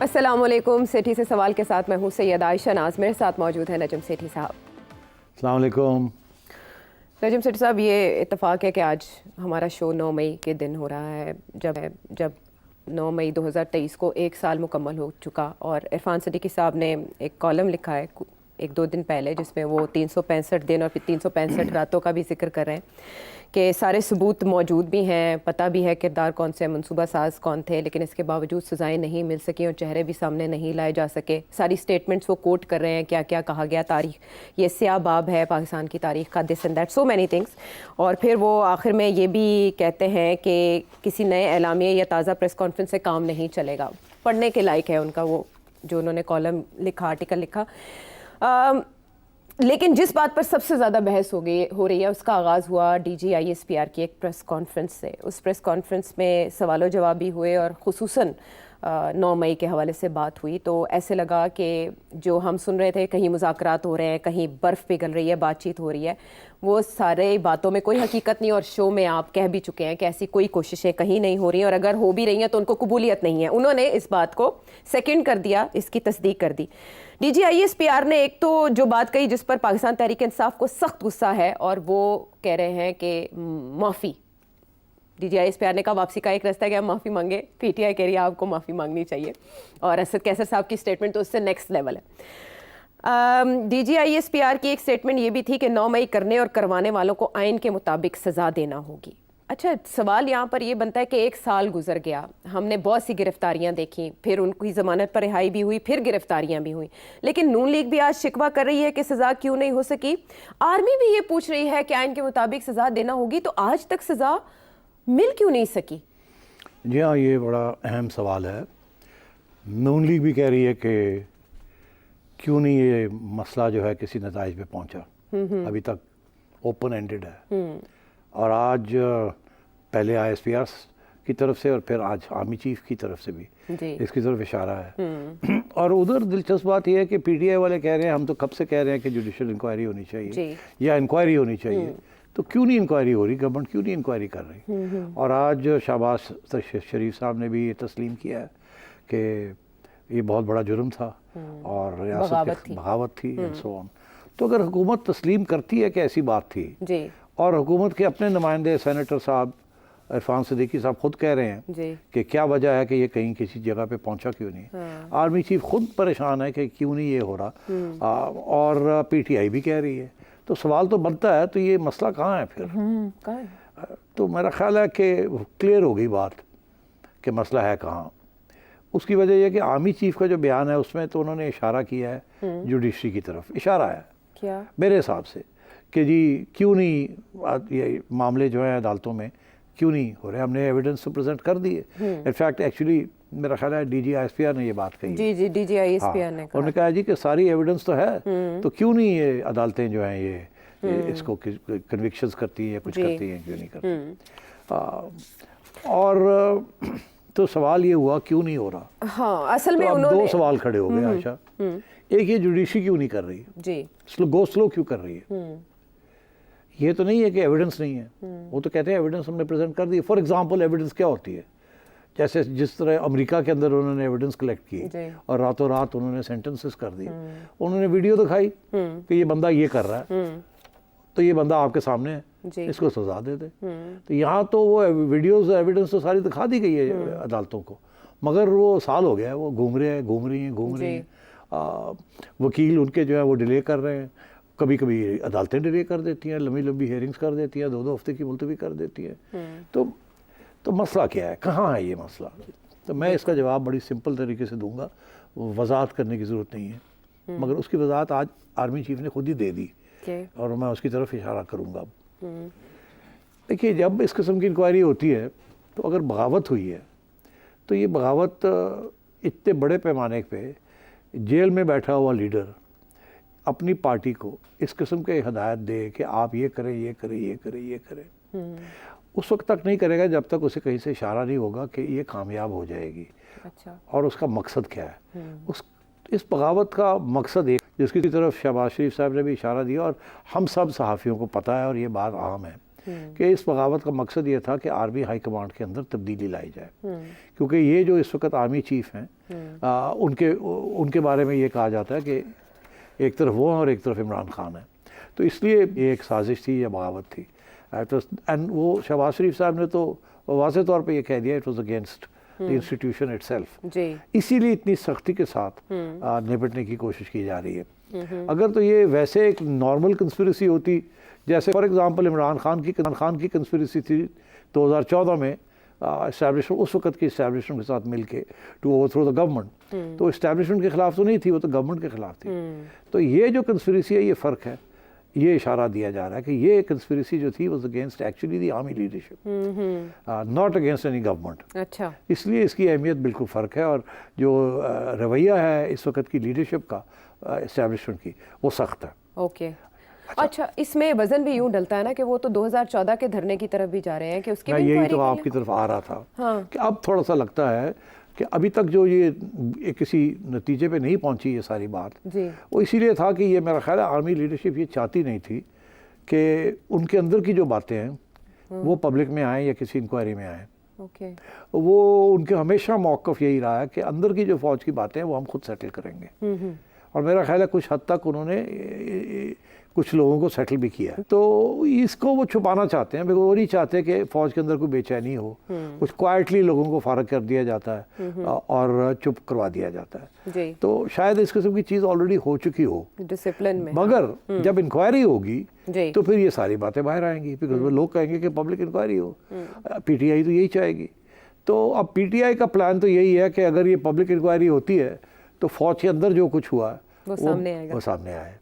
अस्सलामुअलैकुम। सेठी से सवाल के साथ मैं हूँ सैयद आयशा नाज। मेरे साथ मौजूद है नजम सेठी साहब। अस्सलामुअलैकुम। नजम सेठी साहब, ये इत्तेफाक है कि आज हमारा शो 9 मई के दिन हो रहा है, जब 9 मई 2023 को एक साल मुकम्मल हो चुका। और इरफान सिद्दीकी साहब ने एक कॉलम लिखा है एक दो दिन पहले, जिसमें वो 365 दिन और फिर 365 रातों का भी जिक्र कर रहे हैं कि सारे सबूत मौजूद भी हैं, पता भी है किरदार कौन से, मनसूबा साज कौन थे, लेकिन इसके बावजूद सज़ाएं नहीं मिल सकी और चेहरे भी सामने नहीं लाए जा सके। सारी स्टेटमेंट्स वो कोट कर रहे हैं, क्या क्या कहा गया, तारीख, ये स्याह बाब है पाकिस्तान की तारीख का, this and that, so many things. और फिर वो आखिर में ये भी कहते हैं कि किसी नए एलामिया या ताज़ा प्रेस कॉन्फ्रेंस से काम नहीं चलेगा। पढ़ने के लायक है उनका वो जो उन्होंने कॉलम लिखा, आर्टिकल लिखा। लेकिन जिस बात पर सबसे ज़्यादा बहस हो रही है, उसका आगाज़ हुआ DGISPR की एक प्रेस कॉन्फ्रेंस से। उस प्रेस कॉन्फ्रेंस में सवालों जवाब भी हुए और ख़ुसूसन 9 मई के हवाले से बात हुई। तो ऐसे लगा कि जो हम सुन रहे थे, कहीं मुज़ाकरात हो रहे हैं, कहीं बर्फ़ पिघल रही है, बातचीत हो रही है, वो सारे बातों में कोई हकीकत नहीं। और शो में आप कह भी चुके हैं कि ऐसी कोई कोशिशें कहीं नहीं हो रही हैं, और अगर हो भी रही हैं तो उनको कबूलियत नहीं है। उन्होंने इस बात को सेकंड कर दिया, इसकी तस्दीक कर दी। DGISPR ने एक तो जो बात कही जिस पर पाकिस्तान तहरीक इंसाफ को सख्त गुस्सा है, और वो कह रहे हैं कि माफ़ी, DGISPR ने कहा वापसी का एक रास्ता है कि आप माफ़ी मांगे। PTI कह रही है आपको माफ़ी मांगनी चाहिए। और असद कैसर साहब की स्टेटमेंट तो उससे नेक्स्ट लेवल है। DGISPR की एक स्टेटमेंट ये भी थी कि 9 मई करने और करवाने वालों को आइन के मुताबिक सज़ा देना होगी। अच्छा, सवाल यहाँ पर ये बनता है कि एक साल गुजर गया, हमने बहुत सी गिरफ्तारियाँ देखी, फिर उनकी ज़मानत पर रिहाई भी हुई, फिर गिरफ्तारियाँ भी हुई, लेकिन नून लीग भी आज शिकवा कर रही है कि सज़ा क्यों नहीं हो सकी। आर्मी भी ये पूछ रही है कि आइन के मुताबिक सज़ा देना होगी, तो आज तक सज़ा मिल क्यों नहीं सकी? जी हाँ, ये बड़ा अहम सवाल है। नून लीग भी कह रही है कि क्यों नहीं ये मसला जो है किसी नताइज पे पहुँचा, अभी तक ओपन एंडेड है। और आज पहले ISPR की तरफ से और फिर आज आर्मी चीफ की तरफ से भी इसकी तरफ इशारा है। और उधर दिलचस्प बात यह है कि PTI वाले कह रहे हैं, हम तो कब से कह रहे हैं कि जुडिशल इंक्वायरी होनी चाहिए या इंक्वायरी होनी चाहिए, तो क्यों नहीं इंक्वायरी हो रही, गवर्नमेंट क्यों नहीं इंक्वायरी कर रही। और आज शहबाज शरीफ साहब ने भी ये तस्लीम किया है कि ये बहुत बड़ा जुर्म था और रियासत की बगावत थी एंड सो ऑन। तो अगर हुकूमत तस्लीम करती है कि ऐसी बात थी, और हुकूमत के अपने नुमाइंदे सेनेटर साहब इरफान सिद्दीकी साहब खुद कह रहे हैं कि क्या वजह है कि ये कहीं किसी जगह पे पहुंचा क्यों नहीं। आर्मी चीफ खुद परेशान है कि क्यों नहीं ये हो रहा, और PTI भी कह रही है। तो सवाल तो बनता है, तो ये मसला कहाँ है फिर? तो मेरा ख्याल है कि क्लियर हो गई बात कि मसला है कहाँ। उसकी वजह यह कि आर्मी चीफ का जो बयान है उसमें तो उन्होंने इशारा किया है जुडिशरी की तरफ, इशारा है क्या मेरे हिसाब से कि जी क्यों नहीं ये मामले जो हैं अदालतों में क्यों नहीं हो रहे, हमने एविडेंस तो प्रेजेंट कर दिए। इनफैक्ट एक्चुअली मेरा ख्याल है DGISPR ने ये बात कही। जी DGISPR ने उन्होंने कहा जी कि सारी एविडेंस तो है, तो क्यों नहीं ये अदालतें जो हैं ये इसको कन्विक्शंस करती हैं या कुछ करती हैं, क्यों नहीं करती। और तो सवाल ये हुआ क्यों नहीं हो रहा। हाँ, असल में उन्होंने दो सवाल खड़े हो गए आयशा। एक, ये जुडिशरी क्यों नहीं कर रही जी, स्लो क्यों कर रही है। ये तो नहीं है कि एविडेंस नहीं है, वो तो कहते हैं एविडेंस हमने प्रेजेंट कर दी। फॉर एग्जांपल एविडेंस क्या होती है, जैसे जिस तरह अमेरिका के अंदर उन्होंने एविडेंस कलेक्ट की और रातों रात उन्होंने सेंटेंसेस कर दिए। उन्होंने वीडियो दिखाई कि ये बंदा ये कर रहा है, तो ये बंदा आपके सामने है, इसको सजा दे दे। तो यहाँ तो वो वीडियोस एविडेंस तो सारी दिखा दी गई है अदालतों को, मगर वो साल हो गया है, वो घूम रही हैं। वकील उनके जो है वो डिले कर रहे हैं, कभी कभी अदालतें डिले कर देती हैं, लंबी हेयरिंग्स कर देती हैं, 2-2 हफ्ते की मुलतवी कर देती हैं। तो मसला क्या है, कहाँ है ये मसला? तो मैं इसका जवाब बड़ी सिंपल तरीके से दूंगा, वजाहत करने की ज़रूरत नहीं है, मगर उसकी वजाहत आज आर्मी चीफ ने खुद ही दे दी और मैं उसकी तरफ इशारा करूँगा। देखिए, जब इस किस्म की इंक्वायरी होती है तो अगर बगावत हुई है तो ये बगावत इतने बड़े पैमाने पे जेल में बैठा हुआ लीडर अपनी पार्टी को इस किस्म के हिदायत दे कि आप ये करें, ये करें, ये करें, ये करें, उस वक्त तक नहीं करेगा जब तक उसे कहीं से इशारा नहीं होगा कि ये कामयाब हो जाएगी। अच्छा। और उसका मकसद क्या है? इस बगावत का मकसद एक, जिसकी तरफ शहबाज शरीफ साहब ने भी इशारा दिया और हम सब सहाफ़ियों को पता है और ये बात आम है कि इस बगावत का मकसद ये था कि आर्मी हाई कमांड के अंदर तब्दीली लाई जाए, क्योंकि ये जो इस वक्त आर्मी चीफ हैं उनके बारे में ये कहा जाता है कि एक तरफ वो हैं और एक तरफ इमरान खान है। तो इसलिए ये एक साजिश थी या बगावत थी। एंड वो शहबाज शरीफ साहब ने तो वाज़ेह तौर पे ये कह दिया it was against the institution itself. इसीलिए इतनी सख्ती के साथ निपटने की कोशिश की जा रही है। अगर तो ये वैसे एक नॉर्मल कंस्पिरेसी होती, जैसे फॉर एग्जांपल इमरान खान की कंस्पिरेसी थी 2014 में इस्टेब्लिशमेंट, उस वक्त की इस्टेब्लिशमेंट के साथ मिलके टू ओवरथ्रो द गवर्नमेंट, तो इस्टेब्लिशमेंट के खिलाफ तो नहीं थी, वो तो गवर्नमेंट के खिलाफ थी। तो ये जो कंस्पिरेसी है, ये फ़र्क है। ये इशारा दिया जा रहा है कि ये कंस्पिरेसी जो थी was against actually the army leadership, not against any government. अच्छा, इसलिए इसकी अहमियत बिल्कुल फ़र्क है। और जो रवैया है इस वक्त की लीडरशिप का इस्टेब्लिशमेंट की, वो सख्त है। ओके। अच्छा, इसमें वजन भी यूं डलता है ना कि वो तो 2014 के धरने की तरफ भी जा रहे हैं कि उसकी मैं भी यही इंक्वायरी तो करें? आपकी तरफ आ रहा था। हाँ। कि अब थोड़ा सा लगता है कि अभी तक जो ये किसी नतीजे पे नहीं पहुंची ये सारी बात, जी, वो इसीलिए था कि ये मेरा ख्याल है आर्मी लीडरशिप ये चाहती नहीं थी कि उनके अंदर की जो बातें हैं वो पब्लिक में आएँ या किसी इंक्वायरी में आएँ। ओके। वो उनके हमेशा मौक़िफ़ यही रहा है कि अंदर की जो फ़ौज की बातें हैं वो हम खुद सेटल करेंगे। और मेरा ख्याल है कुछ हद तक उन्होंने कुछ लोगों को सेटल भी किया। तो इसको वो छुपाना चाहते हैं, वो नहीं चाहते कि फ़ौज के अंदर कोई बेचैनी हो। कुछ क्वाइटली लोगों को फारग कर दिया जाता है और चुप करवा दिया जाता है। जी, तो शायद इस किस्म की चीज़ ऑलरेडी हो चुकी हो, डिसिप्लिन में। मगर जब इंक्वायरी होगी जी, तो फिर ये सारी बातें बाहर आएंगी, बिकॉज वो लोग कहेंगे कि पब्लिक इंक्वायरी हो। पीटीआई तो यही चाहेगी। तो अब पीटीआई का प्लान तो यही है कि अगर ये पब्लिक इंक्वायरी होती है तो फ़ौज के अंदर जो कुछ हुआ वो सामने आएगा। वो सामने आए।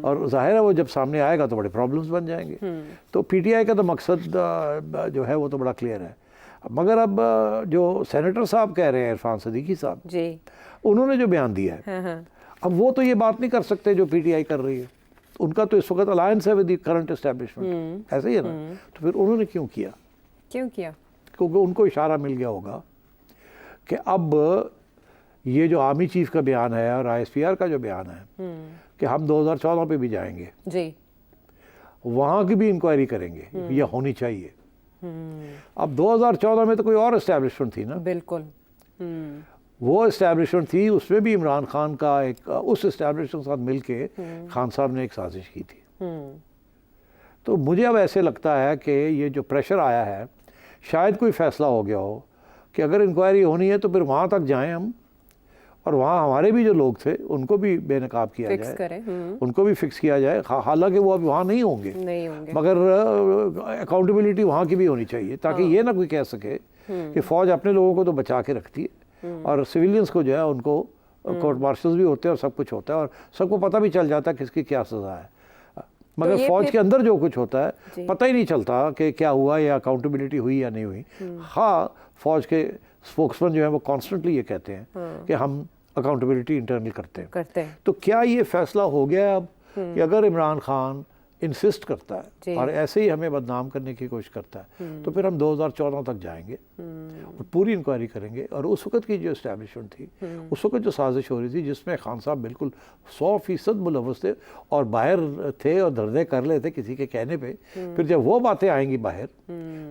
और जाहिर है वो जब सामने आएगा तो बड़े प्रॉब्लम्स बन जाएंगे। तो पीटीआई का तो मकसद जो है वो तो बड़ा क्लियर है। मगर अब जो सेनेटर साहब कह रहे हैं, इरफान सदीकी साहब, जी, उन्होंने जो बयान दिया है, हाँ, अब वो तो ये बात नहीं कर सकते जो पीटीआई कर रही है। उनका तो इस वक्त अलायंस है विद द करंट एस्टेब्लिशमेंट, ऐसे ही है ना। तो फिर उन्होंने क्यों किया? क्योंकि उनको इशारा मिल गया होगा कि अब ये जो आर्मी चीफ का बयान है और आईएसपीआर का जो बयान है कि हम 2014 पे भी जाएंगे, जी, वहाँ की भी इंक्वायरी करेंगे, यह होनी चाहिए। अब 2014 में तो कोई और इस्टेब्लिशमेंट थी ना, बिल्कुल। वो इस्टेब्लिशमेंट थी, उसमें भी इमरान खान का एक उस इस्टेब्लिशमेंट के साथ मिलके खान साहब ने एक साजिश की थी। तो मुझे अब ऐसे लगता है कि ये जो प्रेशर आया है, शायद कोई फ़ैसला हो गया हो कि अगर इंक्वायरी होनी है तो फिर वहाँ तक जाएं हम, और वहाँ हमारे भी जो लोग थे उनको भी बेनकाब किया जाए, उनको भी फिक्स किया जाए। हालांकि वो अभी वहाँ नहीं होंगे, मगर अकाउंटेबिलिटी वहाँ की भी होनी चाहिए, ताकि ये ना कोई कह सके कि फ़ौज अपने लोगों को तो बचा के रखती है और सिविलियंस को जो है उनको कोर्ट मार्शल्स भी होते हैं और सब कुछ होता है और सबको पता भी चल जाता है किसकी क्या सज़ा है। मगर तो फ़ौज के अंदर जो कुछ होता है पता ही नहीं चलता कि क्या हुआ या अकाउंटेबिलिटी हुई या नहीं हुई। हाँ, फ़ौज के स्पोक्समैन जो है वो कॉन्स्टेंटली ये कहते हैं कि हम अकाउंटेबिलिटी इंटरनल करते हैं। तो क्या ये फैसला हो गया अब कि अगर इमरान खान इंसिस्ट करता है और ऐसे ही हमें बदनाम करने की कोशिश करता है तो फिर हम 2014 तक जाएंगे और पूरी इंक्वायरी करेंगे। और उस वक्त की जो इस्टेब्लिशमेंट थी, उस वक्त जो साजिश हो रही थी जिसमें खान साहब बिल्कुल 100% मुलव्वस थे और बाहर थे और धरने कर लेते किसी के कहने पे, फिर जब वो बातें आएंगी बाहर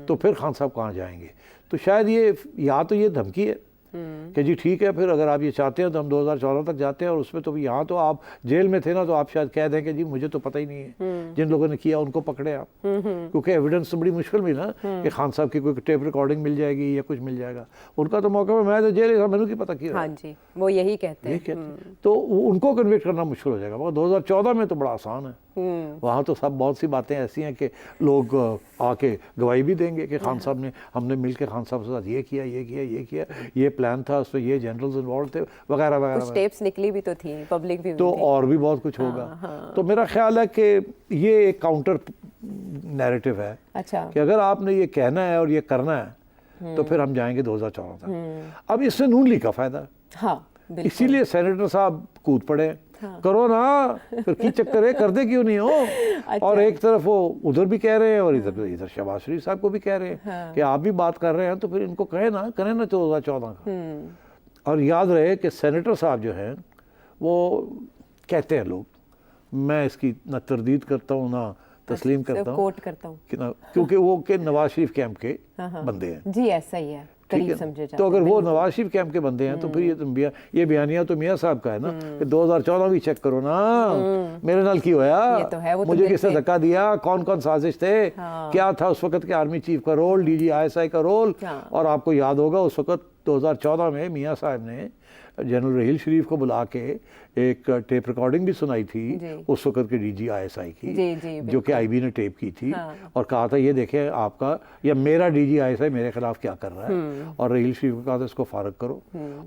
तो फिर खान साहब कहाँ जाएंगे। तो शायद ये या तो ये धमकी है कि जी ठीक है, फिर अगर आप ये चाहते हैं तो हम 2014 तक जाते हैं और उसमें तो यहाँ तो आप जेल में थे ना, तो आप शायद कह दें कि जी मुझे तो पता ही नहीं है, जिन लोगों ने किया उनको पकड़े आप। क्योंकि एविडेंस तो बड़ी मुश्किल मिली ना कि खान साहब की कोई टेप रिकॉर्डिंग मिल जाएगी या कुछ मिल जाएगा। उनका तो मौका मैं तो जेल मैंने की पता किया। हाँ जी, वो यही कहते हैं। तो उनको कन्विक्ट करना मुश्किल हो जाएगा, मगर 2014 में तो बड़ा आसान है। वहाँ तो सब बहुत सी बातें ऐसी हैं कि लोग आके गवाही भी देंगे कि खान साहब ने, हमने मिलकर खान साहब के साथ ये किया, ये किया, ये किया, ये प्लान था, उसमें ये जनरल्स इन्वॉल्व थे वगैरह वगैरह। कुछ टेप्स निकली भी तो थी, पब्लिक भी तो और भी बहुत कुछ होगा। तो मेरा ख्याल है कि ये एक काउंटर नैरेटिव है। अच्छा, कि अगर आपने ये कहना है और ये करना है तो फिर हम जाएंगे 2014 तक। अब इससे नून लीग का फायदा, हाँ, इसीलिए सेनेटर साहब कूद पड़े, करो ना, फिर की चक्कर है, कर दे क्यों नहीं हो। अच्छा। और एक तरफ वो उधर भी कह रहे हैं और इधर शहबाज शरीफ साहब को भी कह रहे हैं कि आप भी बात कर रहे हैं तो फिर इनको करें ना 2014 का। और याद रहे कि सेनेटर साहब जो हैं वो कहते हैं, लोग, मैं इसकी ना तरदीद करता हूँ ना तस्लीम करता हूँ, कोट करता हूँ कि क्योंकि वो के नवाज शरीफ कैंप के बंदे हैं। जी ऐसा ही है, ठीक करीब है, समझे जाते तो अगर हैं, वो बिल्कुल। नवाज शरीफ कैंप के बंदे हैं तो फिर ये बयानिया तो मियाँ साहब का है ना कि 2014 भी चेक करो ना, मेरे नाल की होया, ये तो है, वो तो मुझे दिल किसने पे- धक्का दिया, कौन कौन साजिश थे, हाँ। क्या था उस वक्त के आर्मी चीफ का रोल, डीजी आईएसआई का रोल। हाँ। और आपको याद होगा उस वक्त 2014 में मियाँ साहब ने जनरल रहील शरीफ को बुला के एक टेप रिकॉर्डिंग भी सुनाई थी जी। उस वक्त के डीजी आईएसआई की, जी, जी, जो कि बिल्कुल। आईबी ने टेप की थी। हाँ। और कहा था ये देखें आपका या मेरा डीजी आईएसआई मेरे खिलाफ क्या कर रहा है। और रहील शरीफ को कहा था इसको फारग करो,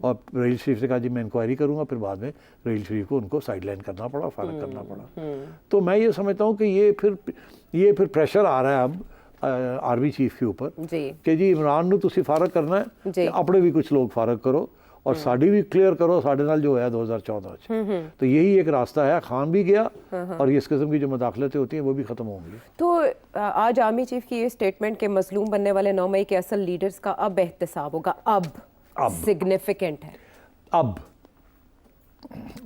और रहील शरीफ से कहा जी मैं इंक्वायरी करूंगा। फिर बाद में रहील शरीफ को उनको साइडलाइन करना पड़ा, फारग करना पड़ा। तो मैं ये समझता हूँ कि ये फिर प्रेशर आ रहा है अब आर्मी चीफ के ऊपर जी कि जी इमरान ਨੂੰ ਤੁਸੀਂ फारग करना है जी। ਤੇ ਆਪਣੇ भी कुछ लोग फारग करो और साड़ी भी क्लियर करो साढ़े नाल जो है 2014 च। तो यही एक रास्ता है, खान भी गया और ये इस किस्म की जो मदाखलतें होती हैं वो भी ख़त्म होंगी। तो आज आर्मी चीफ की ये स्टेटमेंट के मजलूम बनने वाले 9 मई के असल लीडर्स का अब एहतसाब होगा, अब सिग्निफिकेंट है अब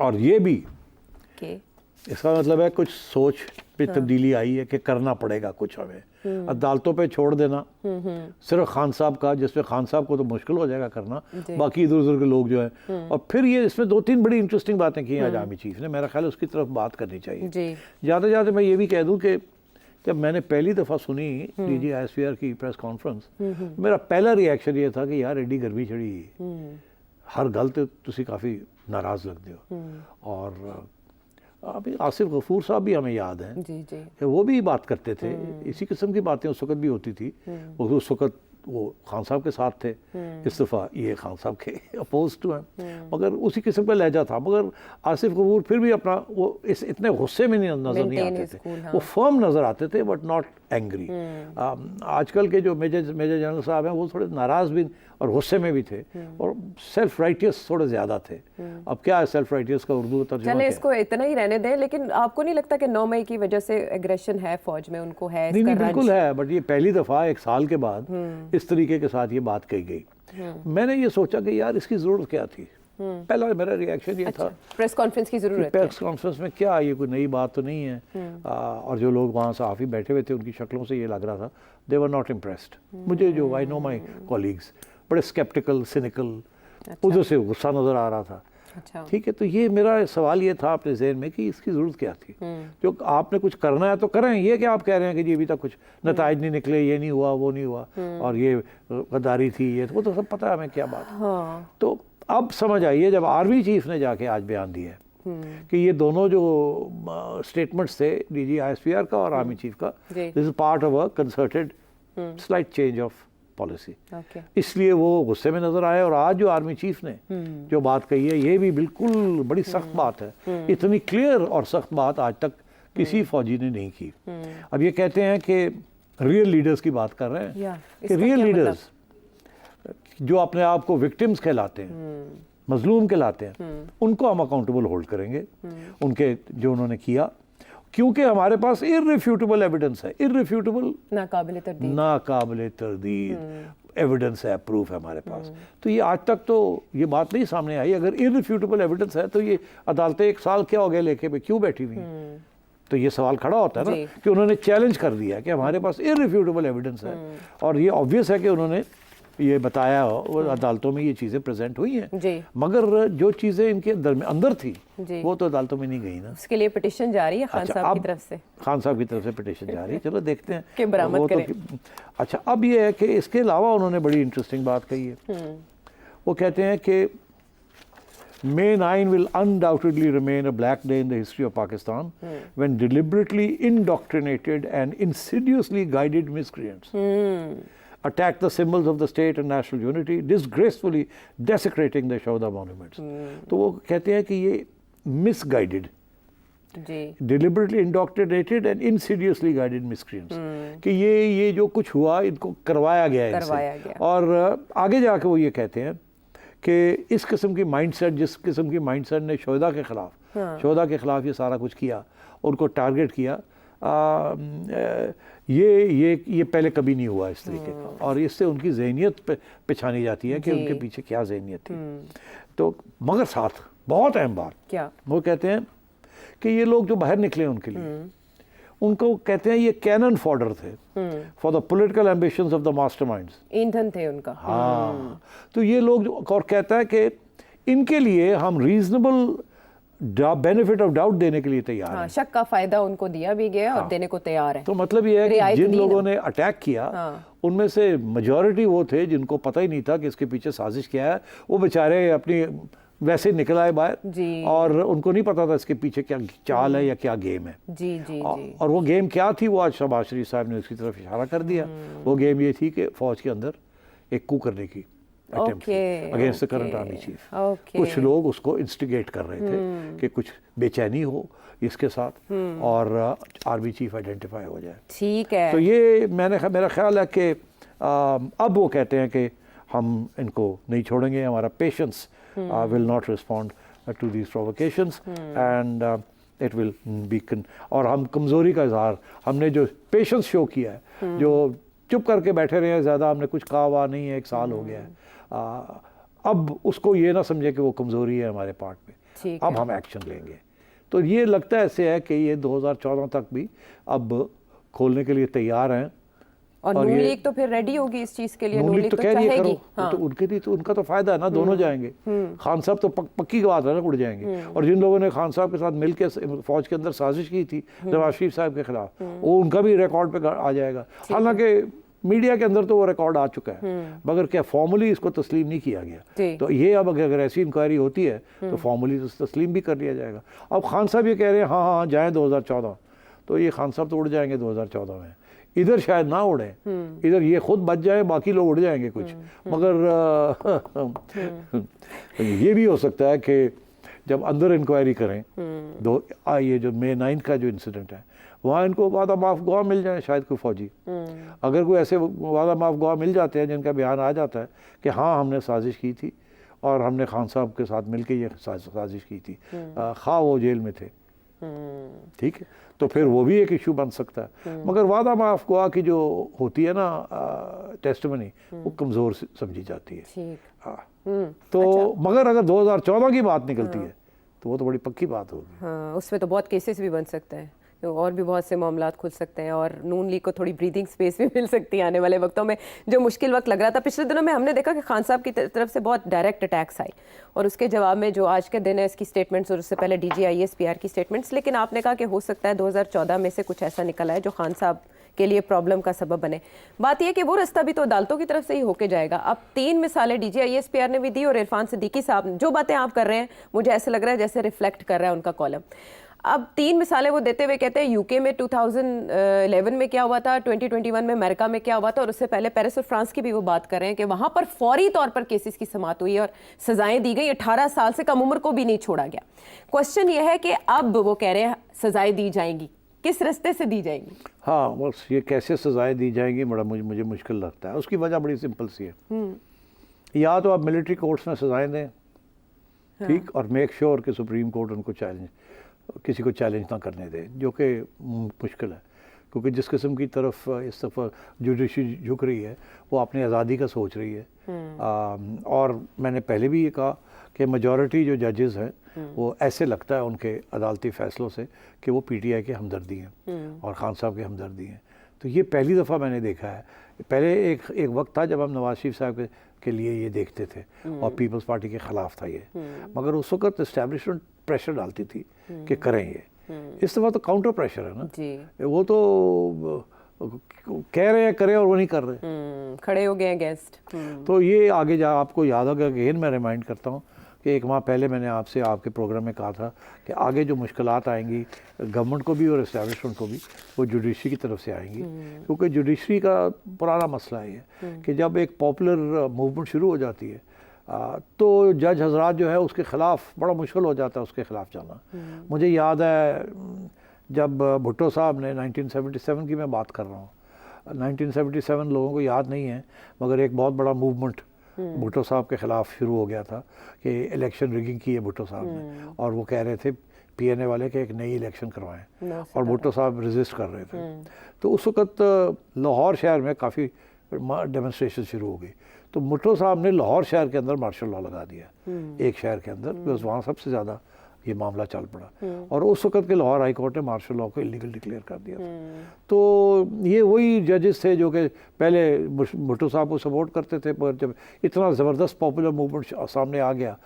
और ये भी कि इसका मतलब है कुछ सोच पे तब्दीली आई है कि करना पड़ेगा कुछ हमें। अदालतों पे छोड़ देना सिर्फ खान साहब का, जिसमें खान साहब को तो मुश्किल हो जाएगा करना, बाकी इधर उधर के लोग जो है। और फिर ये इसमें 2-3 बड़ी इंटरेस्टिंग बातें की हैं आज आर्मी चीफ ने, मेरा ख्याल है उसकी तरफ बात करनी चाहिए। जी जाते जाते मैं ये भी कह दूं कि जब मैंने पहली दफ़ा सुनी डीजी आईएसपीआर की प्रेस कॉन्फ्रेंस, मेरा पहला रिएक्शन ये था कि यार एडी गर्मी चढ़ी, हर गल ते तुसी काफ़ी नाराज़ लगते हो। और अभी आसिफ गफूर साहब भी हमें याद हैं जी जी कि वो भी बात करते थे, इसी किस्म की बातें उस वक्त भी होती थी। उस वक्त वो खान साहब के साथ थे, इस दफ़ा ये खान साहब के अपोज टू हैं, मगर उसी किस्म का लहजा था। मगर आसिफ गफूर फिर भी अपना वो इतने गुस्से में नज़र नहीं आते थे, वो फर्म नज़र आते थे बट नॉट एंग्री। आजकल के जो मेजर जनरल साहब हैं वो थोड़े नाराज़ भी और गुस्से में भी थे और सेल्फ राइटियस थोड़े ज़्यादा थे। अब क्या है सेल्फ राइटियस का उर्दू तर्जुमा? चले इसको इतना ही रहने दें, लेकिन आपको नहीं लगता कि 9 मई की वजह से एग्रेशन है फौज में, उनको है नहीं इसका नहीं बिल्कुल रंज? है, बट ये पहली दफ़ा 1 साल के बाद इस तरीके के साथ ये बात कही गई। मैंने ये सोचा कि यार इसकी ज़रूरत क्या थी। पहला मेरा रिएक्शन ये था प्रेस कॉन्फ्रेंस की जरूरत है। प्रेस कॉन्फ्रेंस में क्या ये कोई नई बात तो नहीं है। और जो लोग वहाँ सहाफ़ी बैठे हुए थे उनकी शक्लों से ये लग रहा था दे वर नॉट इम्प्रेस्ड। मुझे जो आई नो माई कॉलीग्स बड़े स्केप्टिकल सिनिकल, उधर से गुस्सा नज़र आ रहा था। अच्छा ठीक है, तो ये मेरा सवाल ये था अपने जहन में कि इसकी ज़रूरत क्या थी। जो आपने कुछ करना है तो करें, ये क्या आप कह रहे हैं कि जी अभी तक कुछ नताइज नहीं निकले, ये नहीं हुआ वो नहीं हुआ और ये गद्दारी थी, ये वो तो सब पता है हमें क्या बात। हाँ तो अब समझ आइए जब आर्मी चीफ ने जाके आज बयान दिया है कि ये दोनों जो स्टेटमेंट्स थे डीजी आईएसपीआर का और आर्मी चीफ का, जी। This is part of a concerted slight change of policy, okay इसलिए वो गुस्से में नजर आए। और आज जो आर्मी चीफ ने जो बात कही है ये भी बिल्कुल बड़ी सख्त बात है। इतनी क्लियर और सख्त बात आज तक किसी फौजी ने नहीं की। अब ये कहते हैं कि रियल लीडर्स की बात कर रहे हैं या, कि इसका रियल क्या लीडर्स जो अपने आप को विक्टिम्स कहलाते हैं, मजलूम कहलाते हैं, उनको हम अकाउंटेबल होल्ड करेंगे उनके जो उन्होंने किया, क्योंकि हमारे पास इररिफ्यूटेबल एविडेंस है, इररिफ्यूटेबल नाकाबिले तरदीद। नाकाबिले तरदीद एविडेंस है, प्रूफ है हमारे पास। तो ये आज तक तो ये बात नहीं सामने आई। अगर इररिफ्यूटेबल एविडेंस है तो ये अदालतें 1 साल क्या हो गया लेके पे क्यों बैठी हुई? तो ये सवाल खड़ा होता है ना कि उन्होंने चैलेंज कर दिया कि हमारे पास इररिफ्यूटेबल एविडेंस है। और ये ऑब्वियस है कि उन्होंने ये बताया वो अदालतों में ये चीज़ें प्रेजेंट हुई हैं, जी मगर जो चीज़ें इनके अंदर थी जी वो तो अदालतों में नहीं गई ना। उसके लिए पिटीशन जारी है खान अच्छा, साहब की अब तरफ से खान साहब की तरफ से पिटीशन जारी है, चलो देखते हैं कि बरामद वो तो करें। अच्छा, अब ये है कि इसके अलावा उन्होंने बड़ी इंटरेस्टिंग बात कही है। वो कहते हैं कि May 9 will undoubtedly remain a black day in the history of Pakistan when deliberately indoctrinated and insidiously guided miscreants attacked the symbols of the state and national unity, disgracefully desecrating the Shauda monuments. तो वो कहते हैं कि ये misguided, ji deliberately indoctrinated and insidiously guided miscreants, कि ये जो कुछ हुआ इनको करवाया गया है इनसे। और आगे जाके वो ये कहते हैं कि इस किस्म की माइंडसेट, जिस किस्म की माइंडसेट ने शोहदा के ख़िलाफ़ शोहदा के ख़िलाफ़ ये सारा कुछ किया, उनको टारगेट किया, ये पहले कभी नहीं हुआ इस तरीके का। और इससे उनकी जहनीत पहचानी जाती है कि उनके पीछे क्या जहनीत थी। तो मगर साथ बहुत अहम बात क्या वो कहते हैं कि ये लोग जो बाहर निकले उनके लिए उनको कहते हैं ये कैनन फॉडर थे for the political ambitions of the masterminds. ईंधन थे उनका। हाँ, तो ये लोग और कहता है कि इनके लिए हम रीजनेबल बेनिफिट ऑफ डाउट देने के लिए तैयार हाँ, हैं। शक का फायदा उनको दिया भी गया और देने को तैयार है। तो मतलब ये है कि रियायत जिन दी लोगों ना। ने अटैक किया हाँ। उनमें से मेजॉरिटी वो थे जिनको पता ही नहीं था कि इसके पीछे साजिश क्या है। वो बेचारे अपनी वैसे निकल आए बाहर जी। और उनको नहीं पता था इसके पीछे क्या चाल है या क्या गेम है। जी जी जी। और वो गेम क्या थी वो आज शहबाज शरीफ साहब ने उसकी तरफ इशारा कर दिया। वो गेम ये थी कि फौज के अंदर एक कू करने की against the current army chief. कुछ लोग उसको इंस्टिगेट कर रहे थे कि कुछ बेचैनी हो इसके साथ और आर्मी चीफ आइडेंटिफाई हो जाए। ठीक है। तो ये मेरा ख्याल है कि अब वो कहते हैं कि हम इनको नहीं छोड़ेंगे, हमारा patience will not respond to these provocations and it will be और हम कमज़ोरी का इजहार, हमने जो पेशेंस शो किया है, जो चुप करके बैठे रहे हैं, ज़्यादा हमने कुछ कहा हुआ नहीं है, 1 साल हो गया है, अब उसको ये ना समझे कि वो कमज़ोरी है हमारे पार्ट में, अब हम एक्शन लेंगे। तो ये लगता ऐसे है कि ये 2014 तक भी अब खोलने के लिए तैयार हैं। और नून लीग तो फिर रेडी होगी इस चीज के लिए। नून लीग तो कह रही है करो। हाँ। तो उनके लिए तो उनका तो फायदा है ना, दोनों जाएंगे। खान साहब तो पक्की बात है ना, उड़ जाएंगे। और जिन लोगों ने खान साहब के साथ मिलकर फौज के अंदर साजिश की थी नवाज शरीफ साहब के खिलाफ, वो उनका भी रिकॉर्ड पे आ जाएगा। हालांकि मीडिया के अंदर तो वो रिकॉर्ड आ चुका है, मगर क्या फॉर्मली इसको तस्लीम नहीं किया गया। तो ये अब अगर ऐसी इंक्वायरी होती है तो फॉर्मली तो तस्लीम भी कर लिया जाएगा। अब खान साहब ये कह रहे हैं हाँ हाँ जाएँ 2014, तो ये खान साहब तो उड़ जाएंगे 2014 में। इधर शायद ना उड़े, इधर ये खुद बच जाए, बाकी लोग उड़ जाएंगे कुछ। मगर ये भी हो सकता है कि जब अंदर इंक्वायरी करें ये जो May 9 का जो इंसिडेंट है, वहाँ इनको वादा माफ गवाह मिल जाए शायद कोई फौजी। अगर कोई ऐसे वादा माफ गवाह मिल जाते हैं जिनका बयान आ जाता है कि हाँ हमने साजिश की थी और हमने खान साहब के साथ मिलकर ये साजिश की थी, खा वो जेल में थे, ठीक है, तो फिर वो भी एक इशू बन सकता है। मगर वादा माफ गवाह की जो होती है ना टेस्टिमनी, वो कमज़ोर समझी जाती है। तो अच्छा। मगर अगर 2014 की बात निकलती है तो वो तो बड़ी पक्की बात होगी। हाँ, उसमें तो बहुत केसेस भी बन सकते हैं, तो और भी बहुत से मामलात खुल सकते हैं और नून लीग को थोड़ी ब्रीदिंग स्पेस भी मिल सकती है आने वाले वक्तों में। जो मुश्किल वक्त लग रहा था पिछले दिनों में, हमने देखा कि खान साहब की तरफ से बहुत डायरेक्ट अटैक्स आई और उसके जवाब में जो आज के दिन है इसकी स्टेटमेंट्स और उससे पहले DGISPR की स्टेटमेंट्स। लेकिन आपने कहा कि हो सकता है 2014 में से कुछ ऐसा निकला है जो खान साहब के लिए प्रॉब्लम का सबब बने। बात यह कि वो रास्ता भी तो अदालतों की तरफ से ही होके जाएगा। अब 3 मिसालें DGISPR ने भी दी और इरफान सिद्दीकी साहब जो बातें आप कर रहे हैं मुझे ऐसे लग रहा है जैसे रिफ्लेक्ट कर रहा है उनका कॉलम। अब 3 मिसालें वो देते हुए कहते हैं यूके में 2011 में क्या हुआ था, 2021 में अमेरिका में क्या हुआ था और उससे पहले पेरिस और फ्रांस की भी वो बात कर रहे हैं कि वहां पर फौरी तौर पर केसेस की समाअत हुई और सजाएं दी गई। 18 साल से कम उम्र को भी नहीं छोड़ा गया। क्वेश्चन ये है कि अब वो कह रहे हैं सजाएं दी जाएंगी, किस रास्ते से दी जाएंगी? हाँ, बस ये कैसे सजाएं दी जाएंगी बड़ा मुझे मुश्किल लगता है। उसकी वजह बड़ी सिंपल सी है, या तो आप मिलिट्री कोर्ट्स में सजाएं दें, ठीक, और मेक श्योर कि सुप्रीम कोर्ट उनको किसी को चैलेंज ना करने दे, जो कि मुश्किल है क्योंकि जिस किस्म की तरफ इस दफ़ा जुडिशरी झुक रही है वो अपनी आज़ादी का सोच रही है। और मैंने पहले भी ये कहा कि मेजॉरिटी जो जजेस हैं वो ऐसे लगता है उनके अदालती फ़ैसलों से कि वो PTI के हमदर्दी हैं और खान साहब के हमदर्दी हैं। तो ये पहली दफ़ा मैंने देखा है। पहले एक वक्त था जब हम नवाज शरीफ साहब के लिए ये देखते थे और पीपल्स पार्टी के ख़िलाफ़ था ये, मगर उस वक्त इस्टेब्लिशमेंट प्रेशर डालती थी कि करें ये। इस दफ़ा तो काउंटर प्रेशर है ना जी। वो तो कह रहे हैं करें और वो नहीं कर रहे, खड़े हो गए हैं गेस्ट। तो ये आगे जा आपको याद होगा, अगेन मैं रिमाइंड करता हूँ कि 1 माह पहले मैंने आपसे आपके प्रोग्राम में कहा था कि आगे जो मुश्किलात आएंगी गवर्नमेंट को भी और इस्टेब्लिशमेंट को भी, वो जुडिशरी की तरफ से आएंगी। क्योंकि जुडिशरी का पुराना मसला है कि जब एक पॉपुलर मूवमेंट शुरू हो जाती है तो जज हजरात जो है उसके ख़िलाफ़ बड़ा मुश्किल हो जाता है उसके ख़िलाफ़ जाना। मुझे याद है जब भुट्टो साहब ने 1977 की मैं बात कर रहा हूँ, 1977 लोगों को याद नहीं है मगर एक बहुत बड़ा मूवमेंट भुट्टो साहब के ख़िलाफ़ शुरू हो गया था कि इलेक्शन रिगिंग की है भुट्टो साहब ने, और वो कह रहे थे PNA वाले के एक नई इलेक्शन करवाएं और भुट्टो साहब रेजिस्ट कर रहे थे। तो उस वक्त लाहौर शहर में काफ़ी डेमोन्स्ट्रेशन शुरू हो गई, तो भुट्टो साहब ने लाहौर शहर के अंदर मार्शल लॉ लगा दिया, एक शहर के अंदर, बिकॉज वहाँ सबसे ज़्यादा ये मामला चल पड़ा और उस वक्त के लाहौर हाई कोर्ट ने मार्शल लॉ को इलीगल डिक्लेयर कर दिया था। तो ये वही जजेस थे जो कि पहले भुट्टो साहब को सपोर्ट करते थे, पर जब इतना ज़बरदस्त पॉपुलर मूवमेंट सामने आ गया,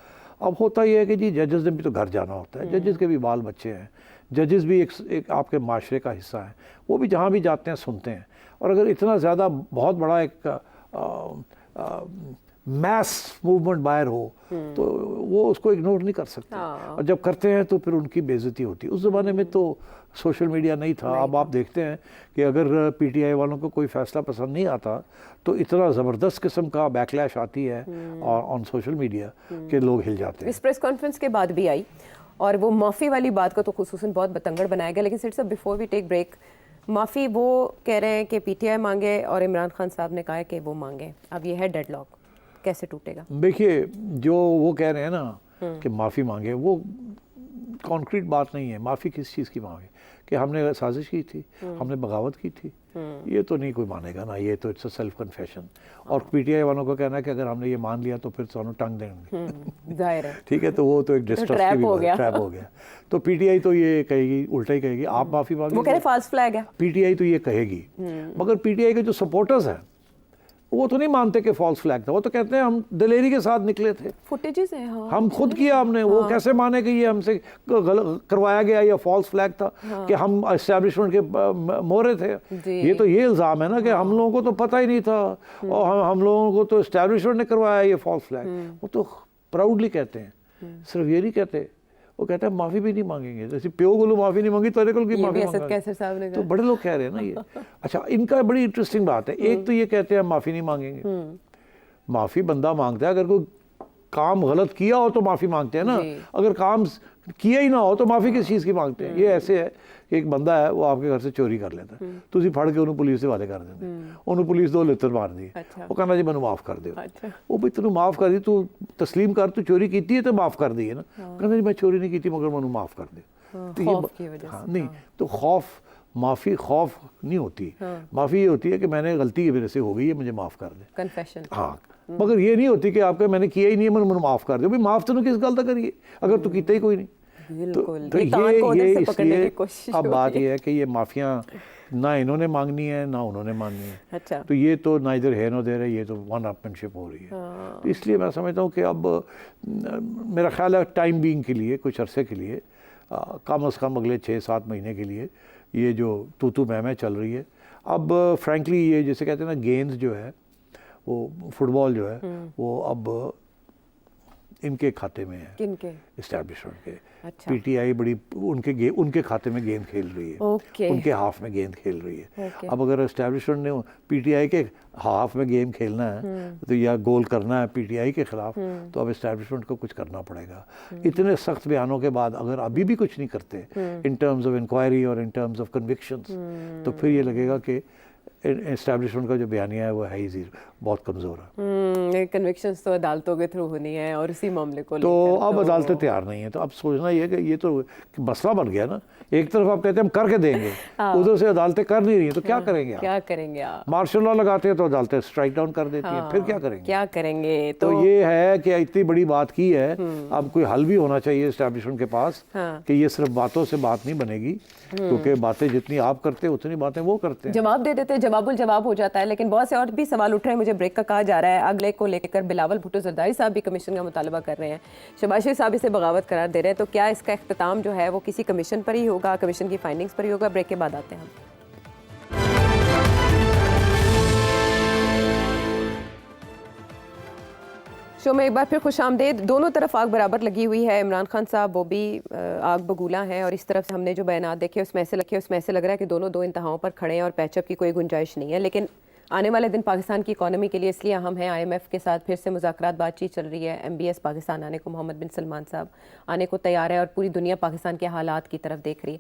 अब होता यह है कि जी जजेस ने भी तो घर जाना होता है, जजेस के भी बाल बच्चे हैं, जजेस भी एक आपके माशरे का हिस्सा है, वो भी जहाँ भी जाते हैं सुनते हैं। और अगर इतना ज़्यादा बहुत बड़ा एक मैस मूवमेंट बाहर हो तो वो उसको इग्नोर नहीं कर सकते, और जब करते हैं तो फिर उनकी बेइज्जती होती है। उस ज़माने में तो सोशल मीडिया नहीं था। अब आप देखते हैं कि अगर पीटीआई वालों को कोई फ़ैसला पसंद नहीं आता तो इतना ज़बरदस्त किस्म का बैकलैश आती है और ऑन सोशल मीडिया के लोग हिल जाते हैं। इस प्रेस कॉन्फ्रेंस के बाद भी आई और वो माफ़ी वाली बात को तो खुसूसन बहुत बतंगड़ बनाया गया, लेकिन सिर्फ बिफोर वी टेक ब्रेक, माफ़ी वो कह रहे हैं कि पीटीआई मांगे और इमरान खान साहब ने कहा है कि वो मांगे। अब ये है डेडलॉक, कैसे टूटेगा? देखिए, जो वो कह रहे हैं ना कि माफ़ी मांगे, वो कॉन्क्रीट बात नहीं है। माफ़ी किस चीज़ की मांगे? कि हमने साजिश की थी, हमने बगावत की थी, ये तो नहीं कोई मानेगा ना, ये तो इट्स अ सेल्फ कन्फेशन। और पीटीआई वालों को कहना है कि अगर हमने ये मान लिया तो फिर तो टंग देंगे, जाहिर है, ठीक है, तो वो तो एक डिस्ट्रस्ट की ट्रैप हो गया। तो पीटीआई तो ये कहेगी, उल्टा ही कहेगी, आप माफ़ी मांगे, वो कह रहे फॉल्स फ्लैग है। पीटीआई तो ये कहेगी, मगर पीटीआई के जो सपोर्टर्स हैं वो तो नहीं मानते कि फॉल्स फ्लैग था, वो तो कहते हैं हम दलेरी के साथ निकले थे, फुटेजेस हैं, हाँ, हम खुद किया हमने। वो कैसे माने कि ये हमसे करवाया गया या फॉल्स फ्लैग था, कि हम एस्टैब्लिशमेंट के मोहरे थे। ये तो ये इल्ज़ाम है ना कि हम लोगों को तो पता ही नहीं था और हम लोगों को तो एस्टैब्लिशमेंट ने करवाया ये फॉल्स फ्लैग। वो तो प्राउडली कहते हैं, सिर्फ ये नहीं कहते, वो कहते हैं माफ़ी भी नहीं मांगेंगे। जैसे प्यो को माफ़ी नहीं मांगी तेरे को की माफ़ी मांगेंगे, तो बड़े लोग कह रहे हैं ना ये। अच्छा, इनका बड़ी इंटरेस्टिंग बात है, एक तो ये कहते हैं माफ़ी नहीं मांगेंगे। माफ़ी बंदा मांगता है, अगर कोई काम गलत किया हो तो माफ़ी मांगते हैं ना, अगर काम किया ही ना हो तो माफ़ी किस चीज़ की मांगते हैं? ये ऐसे है कि एक बंदा है, वो आपके घर से चोरी कर लेता है, तो उसी फड़ के उन्होंने पुलिस से वाले कर देते हैं, उन्होंने पुलिस 2 लित्र मार दी, वो कहना जी मैंने माफ़ कर दो। वो भी तेन माफ़ कर दी, तू तस्लीम कर, तू चोरी की है तो माफ़ कर दी है ना, कहना जी मैं चोरी नहीं की मगर मैंने माफ़ कर दे। तो ये हाँ नहीं, तो खौफ, माफ़ी खौफ नहीं होती, माफ़ी ये होती है कि मैंने गलती मेरे से हो गई है, मुझे माफ़ कर दे, कन्फेशन। हाँ, मगर ये नहीं होती कि आपके मैंने किया ही नहीं है, मैंने माफ़ कर दो। भाई माफ़ तो किस गलत करिए अगर तू किया ही कोई नहीं। तो ये इसलिए अब बात ये है कि ये माफिया ना इन्होंने मांगनी है ना उन्होंने मांगनी है। अच्छा। तो ये तो ना इधर है ना देर है, ये तो वन अपमैनशिप हो रही है। तो इसलिए मैं समझता हूँ कि अब मेरा ख्याल है टाइम बीइंग के लिए, कुछ अरसे के लिए, कम अज़ कम अगले 6-7 महीने के लिए ये जो तू मैं चल रही है। अब फ्रैंकली ये जैसे कहते हैं ना, गेंद जो है वो फुटबॉल जो है वो अब इनके खाते में है, किनके? एस्टैब्लिशमेंट के। अच्छा। पीटीआई बड़ी उनके खाते में गेंद खेल रही है, उनके हाफ में गेंद खेल रही है। अब अगर एस्टैब्लिशमेंट ने पीटीआई के हाफ में गेम खेलना है तो या गोल करना है पीटीआई के खिलाफ, तो अब एस्टैब्लिशमेंट को कुछ करना पड़ेगा। इतने सख्त बयानों के बाद अगर अभी भी कुछ नहीं करते इन टर्म्स ऑफ इंक्वायरी और इन टर्म्स ऑफ कन्विक्शंस, तो फिर ये लगेगा कि एस्टैब्लिशमेंट का जो बयानिया है वो है ही जीरो, बहुत कमज़ोर है। कन्विक्शंस तो अदालतों के थ्रू होनी है और इसी मामले को तो अब अदालतें तैयार नहीं है। तो अब सोचना ये है कि ये तो मसला बन गया ना, एक तरफ आप कहते हैं हम करके देंगे, उधर से अदालतें कर नहीं रही है, तो क्या करेंगे? क्या करेंगे आप? मार्शल लॉ लगाते हैं तो अदालतें स्ट्राइक डाउन कर देती हैं, फिर क्या करेंगे? क्या करेंगे? तो ये है कि इतनी बड़ी बात की है, अब कोई हल भी होना चाहिए एस्टैब्लिशमेंट के पास, कि ये सिर्फ बातों से बात नहीं बनेगी, क्योंकि बातें जितनी आप करते हैं उतनी बातें वो करते हैं। जवाब दे देते, जवाबुल जवाब हो जाता है। लेकिन बहुत से और भी सवाल उठ रहे हैं, मुझे ब्रेक का कहा जा रहा है। अगले को लेकर बिलावल भुट्टो जरदारी साहब भी कमीशन का मुतालबा कर रहे हैं, शहबाज शरीफ साहब इसे बगावत करार दे रहे हैं। तो क्या इसका इख्तिताम जो है वो किसी कमीशन पर ही होगा, कमीशन की फाइंडिंग्स पर ही होगा? ब्रेक के बाद आते हैं हम। शो में एक बार फिर खुशामदेद। दोनों तरफ आग बराबर लगी हुई है। इमरान खान साहब वो भी आग बगूला हैं, और इस तरफ से हमने जो बयानात देखे उसमें ऐसे लग रहा है कि दोनों दो इंतहाओं पर खड़े हैं और पैचअप की कोई गुंजाइश नहीं है। लेकिन आने वाले दिन पाकिस्तान की इकॉनमी के लिए इसलिए अहम है। IMF के साथ फिर से मुज़ाकरात बातचीत चल रही है। MBS पाकिस्तान आने को मोहम्मद बिन सलमान साहब आने को तैयार है, और पूरी दुनिया पाकिस्तान के हालात की तरफ देख रही है।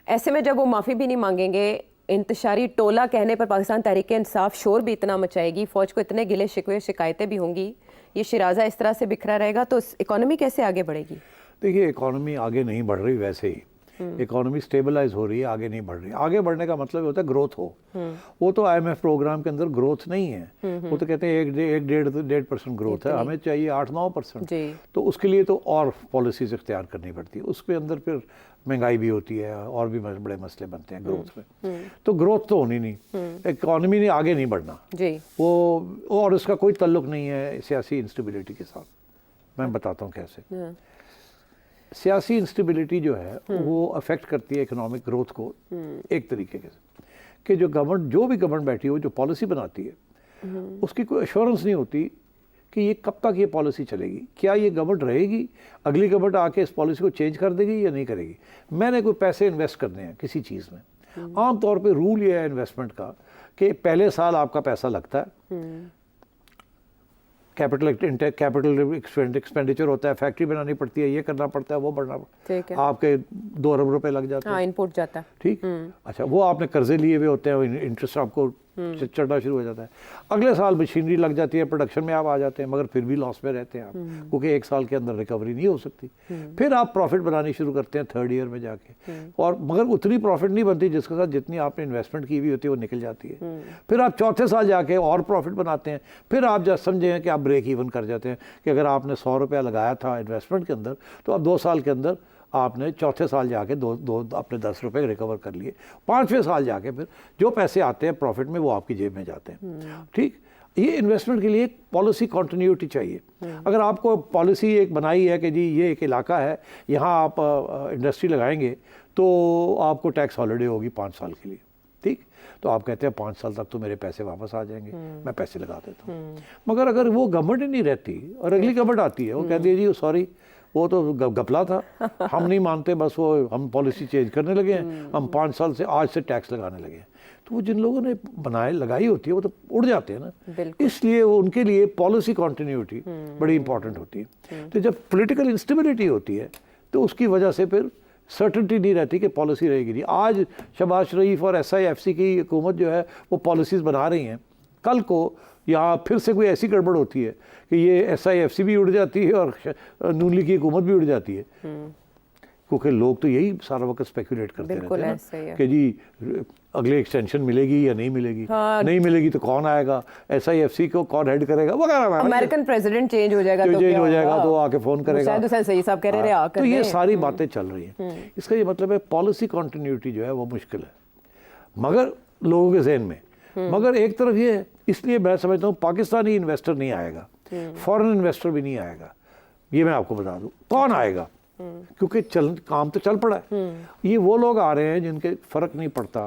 ऐसे में जब वो माफ़ी भी नहीं मांगेंगे, इंतशारी टोला कहने पर पाकिस्तान तहरीक इंसाफ शोर भी इतना मचाएगी, फ़ौज को इतने गिले शिकवे शिकायतें भी होंगी, ये शिराजा इस तरह से बिखरा रहेगा, तो इकॉनमी कैसे आगे बढ़ेगी? देखिए, इकॉनमी आगे नहीं बढ़ रही वैसे ही, इकोनॉमी स्टेबलाइज हो रही है, आगे नहीं बढ़ रही। आगे बढ़ने का मतलब होता है ग्रोथ हो। वो तो IMF प्रोग्राम के अंदर ग्रोथ नहीं है, वो तो कहते हैं 1-1.5% ग्रोथ है, हमें चाहिए 8-9%। तो उसके लिए तो और पॉलिसीज इख्तियार करनी पड़ती है, उसके अंदर फिर महंगाई भी होती है और भी बड़े मसले बनते हैं ग्रोथ में। तो ग्रोथ तो होनी नहीं, इकोनॉमी ने आगे नहीं बढ़ना जी। वो, और उसका कोई ताल्लुक नहीं है सियासी इंस्टेबिलिटी के साथ। मैं बताता हूँ कैसे। सियासी इंस्टेबिलिटी जो है वो अफेक्ट करती है इकोनॉमिक ग्रोथ को एक तरीके से, कि जो भी गवर्नमेंट बैठी हो, जो पॉलिसी बनाती है, उसकी कोई एश्योरेंस नहीं होती कि ये कब तक ये पॉलिसी चलेगी, क्या ये गवर्नमेंट रहेगी, अगली गवर्नमेंट आके इस पॉलिसी को चेंज कर देगी या नहीं करेगी। मैंने कोई पैसे इन्वेस्ट करने हैं किसी चीज़ में, आमतौर पे रूल ये है इन्वेस्टमेंट का कि पहले साल आपका पैसा लगता है, कैपिटल एक्सपेंडिचर होता है, फैक्ट्री बनानी पड़ती है, ये करना पड़ता है, वो बढ़ना पड़ता है, आपके 2 अरब रुपए लग जाते हैं, इनपुट जाता है, ठीक। अच्छा, वो आपने कर्जे लिए हुए होते हैं, इंटरेस्ट आपको चढ़ना शुरू हो जाता है। अगले साल मशीनरी लग जाती है, प्रोडक्शन में आप आ जाते हैं, मगर फिर भी लॉस में रहते हैं आप, क्योंकि 1 साल के अंदर रिकवरी नहीं हो सकती। फिर आप प्रॉफिट बनानी शुरू करते हैं 3rd ईयर में जाके, और मगर उतनी प्रॉफिट नहीं बनती जिसके साथ जितनी आपने इन्वेस्टमेंट की हुई होती है वो निकल जाती है। फिर आप 4थे साल जाके और प्रॉफिट बनाते हैं, फिर आप जब समझें कि आप ब्रेक इवन कर जाते हैं, कि अगर आपने 100 रुपया लगाया था इन्वेस्टमेंट के अंदर, तो अब 2 साल के अंदर आपने 4थे साल जाके दो अपने 10 रुपये रिकवर कर लिए, 5वें साल जाके फिर जो पैसे आते हैं प्रॉफिट में वो आपकी जेब में जाते हैं, ठीक। ये इन्वेस्टमेंट के लिए एक पॉलिसी कंटिन्यूटी चाहिए। अगर आपको पॉलिसी एक बनाई है कि जी ये एक इलाका है, यहाँ आप इंडस्ट्री लगाएंगे तो आपको टैक्स हॉलिडे होगी 5 साल के लिए, ठीक। तो आप कहते हैं 5 साल तक तो मेरे पैसे वापस आ जाएंगे, मैं पैसे लगा देता हूँ। मगर अगर वो गवर्नमेंट ही नहीं रहती और अगली गवर्नमेंट आती है, वो कहती है जी सॉरी वो तो गपला था, हम नहीं मानते, बस वो हम पॉलिसी चेंज करने लगे हैं, हम 5 साल से आज से टैक्स लगाने लगे हैं, तो वो जिन लोगों ने लगाई होती है वो तो उड़ जाते हैं ना। इसलिए वो उनके लिए पॉलिसी कंटिन्यूटी बड़ी इंपॉर्टेंट होती है। तो जब पॉलिटिकल इंस्टेबिलिटी होती है तो उसकी वजह से फिर सर्टेनिटी नहीं रहती कि पॉलिसी रहेगी नहीं। आज शहबाज शरीफ और SIFC की हुकूमत जो है वो पॉलिसीज़ बना रही हैं, कल को यहाँ फिर से कोई ऐसी गड़बड़ होती है कि ये SIFC भी उड़ जाती है और नून लीग की हुकूमत भी उड़ जाती है, क्योंकि लोग तो यही सारा वक्त स्पेकुलेट करते रहते हैं ना कि जी अगले एक्सटेंशन मिलेगी या नहीं मिलेगी, नहीं मिलेगी तो कौन आएगा, SIFC को कौन हेड करेगा वगैरह। अमेरिकन प्रेसिडेंट चेंज हो जाएगा तो आके फ़ोन करेगा, सही साहब कह रहे हैं। तो ये सारी बातें चल रही हैं। इसका ये मतलब है पॉलिसी कंटिन्यूटी जो है वो मुश्किल है मगर लोगों के जहन में। मगर एक तरफ ये है, इसलिए मैं समझता हूँ पाकिस्तानी इन्वेस्टर नहीं आएगा, फॉरेन इन्वेस्टर भी नहीं आएगा, ये मैं आपको बता दूँ। कौन आएगा? क्योंकि काम तो चल पड़ा है। ये वो लोग आ रहे हैं जिनके फ़र्क नहीं पड़ता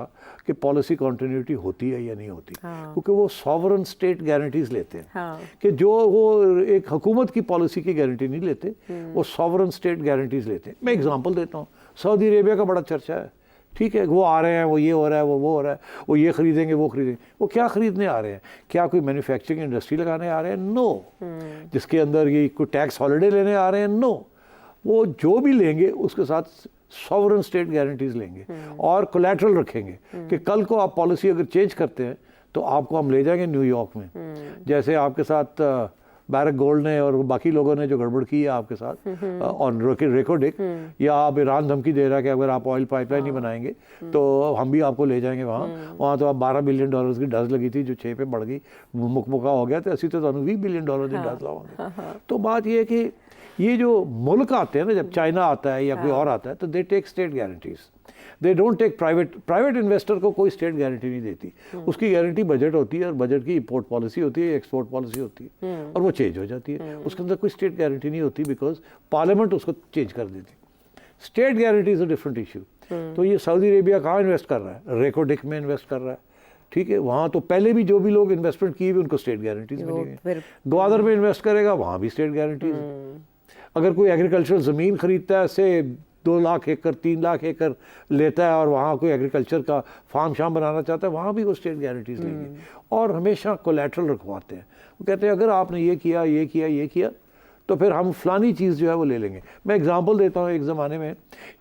कि पॉलिसी कंटिन्यूटी होती है या नहीं होती, क्योंकि वो सॉवरन स्टेट गारंटीज लेते हैं कि जो वो एक हुकूमत की पॉलिसी की गारंटी नहीं लेते, वो सॉवरन स्टेट गारंटीज लेते हैं। मैं एग्जांपल देता हूँ, सऊदी अरेबिया का बड़ा चर्चा है, ठीक है, वो आ रहे हैं, वो ये हो रहा है, वो हो रहा है, वो ये खरीदेंगे, वो खरीदेंगे। वो क्या खरीदने आ रहे हैं? क्या कोई मैन्युफैक्चरिंग इंडस्ट्री लगाने आ रहे हैं? नो। जिसके अंदर ये कोई टैक्स हॉलिडे लेने आ रहे हैं? नो। वो जो भी लेंगे उसके साथ सॉवरन स्टेट गारंटीज लेंगे और कोलैटरल रखेंगे कि कल को आप पॉलिसी अगर चेंज करते हैं तो आपको हम ले जाएंगे न्यूयॉर्क में। जैसे आपके साथ बैरक गोल्ड ने और बाकी लोगों ने जो गड़बड़ की है आपके साथ ऑन रेकोडिक, या आप ईरान धमकी दे रहा है कि अगर आप ऑयल पाइपलाइन नहीं बनाएंगे तो हम भी आपको ले जाएंगे वहाँ तो आप $12 बिलियन की डज लगी थी जो 6 पे बढ़ गई, मुकमुका हो गया, तो ऐसी तो $20 बिलियन की डज लाओगे। तो बात ये है कि ये जो मुल्क आते हैं ना, जब चाइना आता है या कोई और आता है, तो they take state guarantees, they don't take private investor को कोई स्टेट गारंटी नहीं देती। उसकी गारंटी बजट होती है और बजट की इंपोर्ट पॉलिसी होती है, एक्सपोर्ट पॉलिसी होती है, और वो चेंज हो जाती है। उसके अंदर कोई स्टेट गारंटी नहीं होती बिकॉज पार्लियामेंट उसको चेंज कर देती। State guarantee is a different issue. तो ये सऊदी अरेबिया कहाँ इन्वेस्ट कर रहा है? रेकोडिक में इन्वेस्ट कर रहा है, ठीक है। वहाँ तो पहले भी जो भी लोग इन्वेस्टमेंट किए हुए उनको स्टेट गारंटीज मिलेंगे। ग्वादर में इन्वेस्ट करेगा, वहाँ भी स्टेट गारंटीज। अगर कोई एग्रीकल्चरल ज़मीन खरीदता है, से 2 लाख एकड़ 3 लाख एकड़ लेता है और वहाँ कोई एग्रीकल्चर का फार्म शाम बनाना चाहता है, वहाँ भी वो स्टेट गारंटीज लेंगे और हमेशा कोलैटरल रखवाते हैं। वो कहते हैं अगर आपने ये किया ये किया ये किया तो फिर हम फलानी चीज़ जो है वो ले लेंगे। मैं एग्जांपल देता हूँ, एक ज़माने में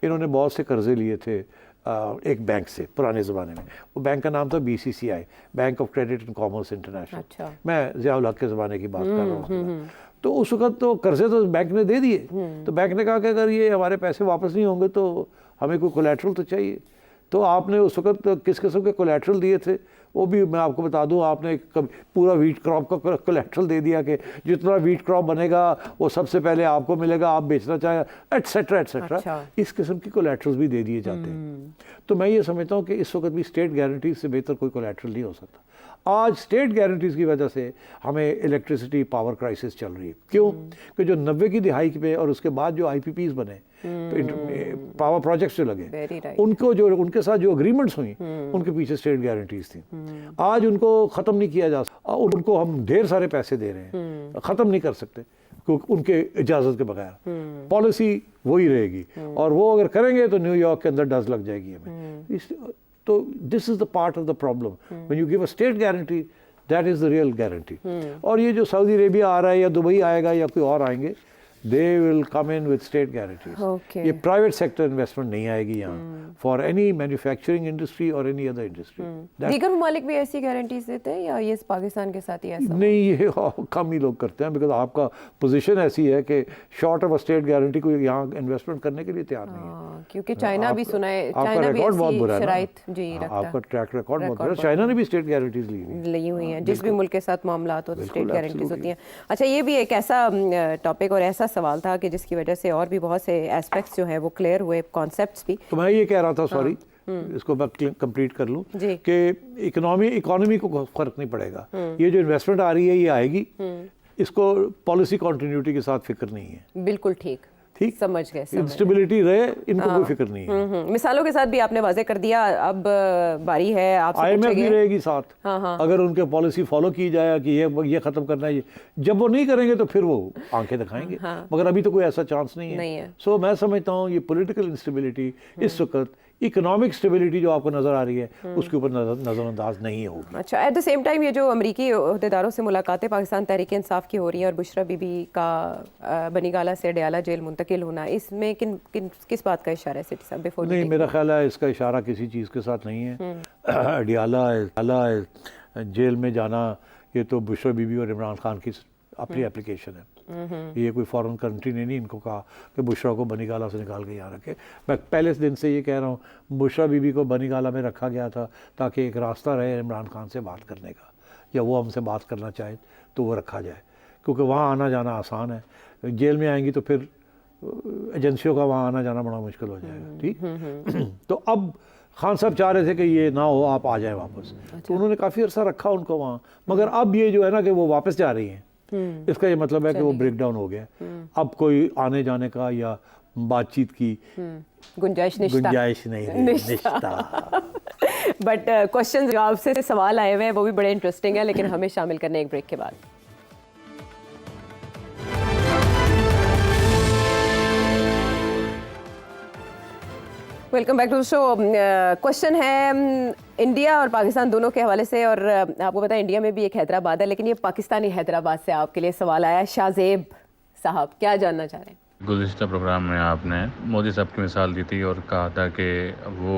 इन्होंने बहुत से कर्ज़े लिए थे एक बैंक से पुराने ज़माने में। वो बैंक का नाम था BCCI, bank of credit and commerce international. अच्छा। मैं ज़ियाउल हक के ज़माने की बात कर रहा हूँ। तो उस वक्त तो कर्जे तो बैंक ने दे दिए, तो बैंक ने कहा कि अगर ये हमारे पैसे वापस नहीं होंगे तो हमें कोई कोलैटरल तो चाहिए। तो आपने उस वक्त किस किस्म के कोलैटरल दिए थे वो भी मैं आपको बता दूं। आपने पूरा वीट क्रॉप का कोलैटरल दे दिया कि जितना वीट क्रॉप बनेगा वो सबसे पहले आपको मिलेगा, आप बेचना चाहें, एटसेट्रा एटसेट्रा। अच्छा। इस किस्म की कोलैटरल्स भी दे दिए जाते हैं। तो मैं ये समझता हूँ कि इस वक्त भी स्टेट गारंटीज से बेहतर कोई कोलैटरल नहीं हो सकता। आज स्टेट गारंटीज़ की वजह से हमें इलेक्ट्रिसिटी पावर क्राइसिस चल रही है। क्यों? कि जो 90 की दिहाई पे और उसके बाद जो IPPs बने, पावर प्रोजेक्ट्स जो लगे, उनको जो उनके साथ जो अग्रीमेंट्स हुई उनके पीछे स्टेट गारंटीज थी। आज उनको ख़त्म नहीं किया जा सकता। उनको हम ढेर सारे पैसे दे रहे हैं, ख़त्म नहीं कर सकते क्योंकि उनके इजाज़त के बगैर। पॉलिसी वही रहेगी और वो अगर करेंगे तो न्यूयॉर्क के अंदर डज लग जाएगी हमें। तो this is the part of the problem. When you give a state guarantee, that is the real guarantee. और ये जो सऊदी अरेबिया आ रहा है या दुबई आएगा या कोई और आएंगे, they will come in with state guarantees. ये प्राइवेट सेक्टर इन्वेस्टमेंट नहीं आएगी यहाँ फॉर एनी मैन्युफैक्चरिंग इंडस्ट्री और एनी अदर इंडस्ट्री। दीगर ममालिक भी ऐसी गारंटीज देते हैं या ये पाकिस्तान के साथ ही ऐसा? नहीं, ये कम ही लोग करते हैं, बिकॉज आपका पोजीशन ऐसी है कि short of a state guarantee कोई यहाँ इन्वेस्टमेंट करने के लिए तैयार नहीं है। क्योंकि चाइना भी सुना है, चाइना भी बहुत बुरा है, आपका ट्रैक रिकॉर्ड बहुत बुरा है। चाइना ने भी स्टेट गारंटीज ली हुई हैं। जिस भी मुल्क के साथ मामला हो तो स्टेट गारंटीज होती हैं। अच्छा, ये भी एक ऐसा टॉपिक और ऐसा सवाल था कि जिसकी वजह से और भी बहुत से एस्पेक्ट्स जो है वो क्लियर हुए, कॉन्सेप्ट्स भी। तो मैं ये कह रहा था, सॉरी इसको मैं कंप्लीट कर लूं कि इकोनॉमी को फर्क नहीं पड़ेगा। ये जो इन्वेस्टमेंट आ रही है ये आएगी, इसको पॉलिसी कॉन्टिन्यूटी के साथ फिक्र नहीं है। बिल्कुल ठीक समझ गए। इंस्टेबिलिटी रहे, इनको कोई फिक्र नहीं है। मिसालों के साथ भी आपने वाजे कर दिया। अब बारी है आपसे IMF भी रहेगी साथ। अगर उनके पॉलिसी फॉलो की जाए कि ये खत्म करना है, जब वो नहीं करेंगे तो फिर वो आंखें दिखाएंगे। मगर अभी तो कोई ऐसा चांस नहीं है। सो मैं समझता हूँ ये पॉलिटिकल इंस्टेबिलिटी इस वक्त इकोनॉमिक स्टेबिलिटी जो आपको नज़र आ रही है उसके ऊपर नज़रअंदाज नहीं होगी। अच्छा, एट द सेम टाइम ये जो अमरीकी अहदेदारों से मुलाकातें पाकिस्तान तहरीक इंसाफ की हो रही हैं और बुशरा बीबी का बनीगाला से अडयाला जेल मुंतकिल होना, इसमें किस बात का इशारा है सिटी साहब? बिफोर नहीं, मेरा ख्याल है इसका इशारा किसी चीज़ के साथ नहीं है। अडयाला जेल में जाना ये तो बुशरा बीबी और इमरान खान की अपनी एप्लीकेशन है। ये कोई फॉरेन कंट्री ने नहीं इनको कहा कि बुशरा को बनीगाला से निकाल के यहाँ रखे। मैं पहले दिन से ये कह रहा हूँ, बुशरा बीबी को बनीगाला में रखा गया था ताकि एक रास्ता रहे इमरान खान से बात करने का, या वो हमसे बात करना चाहे तो वो रखा जाए, क्योंकि वहाँ आना जाना आसान है। जेल में आएंगी तो फिर एजेंसियों का वहाँ आना जाना बड़ा मुश्किल हो जाएगा। ठीक तो अब खान साहब चाह रहे थे कि ये ना हो, आप आ जाएं वापस। तो उन्होंने काफ़ी अर्सा रखा उनको वहाँ, मगर अब ये जो है ना कि वो वापस जा रही हैं, इसका ये मतलब है कि वो ब्रेक डाउन हो गया। अब कोई आने जाने का या बातचीत की गुंजाइश नहीं है, निश्ता। बट क्वेश्चन जवाब से सवाल आए हुए हैं, वो भी बड़े इंटरेस्टिंग है, लेकिन हमें शामिल करने एक ब्रेक के बाद। Welcome back to the show. Question है इंडिया और पाकिस्तान दोनों के हवाले से, और आपको पता है इंडिया में भी एक हैदराबाद है, लेकिन ये पाकिस्तानी हैदराबाद से आपके लिए सवाल आया। शाहजेब साहब क्या जानना चाह रहे हैं? गुज़िश्ता प्रोग्राम में आपने मोदी साहब की मिसाल दी थी और कहा था कि वो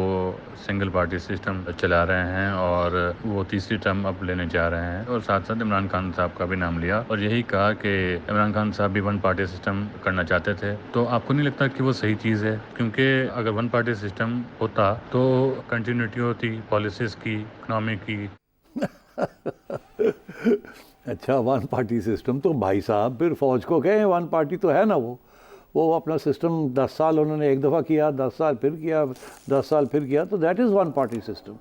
सिंगल पार्टी सिस्टम चला रहे हैं और वो तीसरी टर्म अब लेने जा रहे हैं, और साथ साथ इमरान खान साहब का भी नाम लिया और यही कहा कि इमरान खान साहब भी वन पार्टी सिस्टम करना चाहते थे। तो आपको नहीं लगता कि वो सही चीज़ है? क्योंकि अगर वन पार्टी सिस्टम होता तो कंटिन्यूटी होती पॉलिसीज़ की, इकनॉमी की। अच्छा, वन पार्टी सिस्टम तो भाई साहब फिर फौज को कहें, वन पार्टी तो है ना। वो अपना सिस्टम 10 साल उन्होंने एक दफ़ा किया, 10 साल फिर किया, 10 साल फिर किया, तो that is one party system.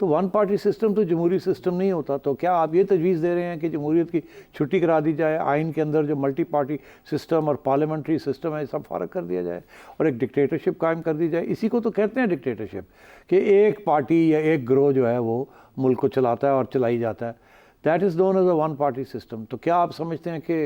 तो वन पार्टी सिस्टम तो जमहूरी सिस्टम नहीं होता। तो क्या आप ये तजवीज़ दे रहे हैं कि जमहूरियत की छुट्टी करा दी जाए, आइन के अंदर जो मल्टी पार्टी सिस्टम और पार्लियामेंट्री सिस्टम है सब फ़ारग कर दिया जाए और एक डिक्टेटरशिप कायम कर दी जाए? इसी को तो कहते हैं डिक्टेटरशिप, कि एक पार्टी या एक ग्रोह जो है वो मुल्क को चलाता है और चलाई जाता है। That is known as a one party system. तो क्या आप समझते हैं कि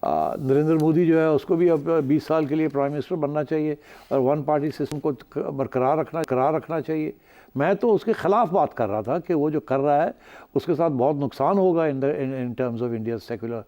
नरेंद्र मोदी जो है उसको भी अब 20 साल के लिए प्राइम मिनिस्टर बनना चाहिए और वन पार्टी सिस्टम को बरकरार रखना चाहिए? मैं तो उसके ख़िलाफ़ बात कर रहा था कि वो जो कर रहा है उसके साथ बहुत नुकसान होगा in terms of India secular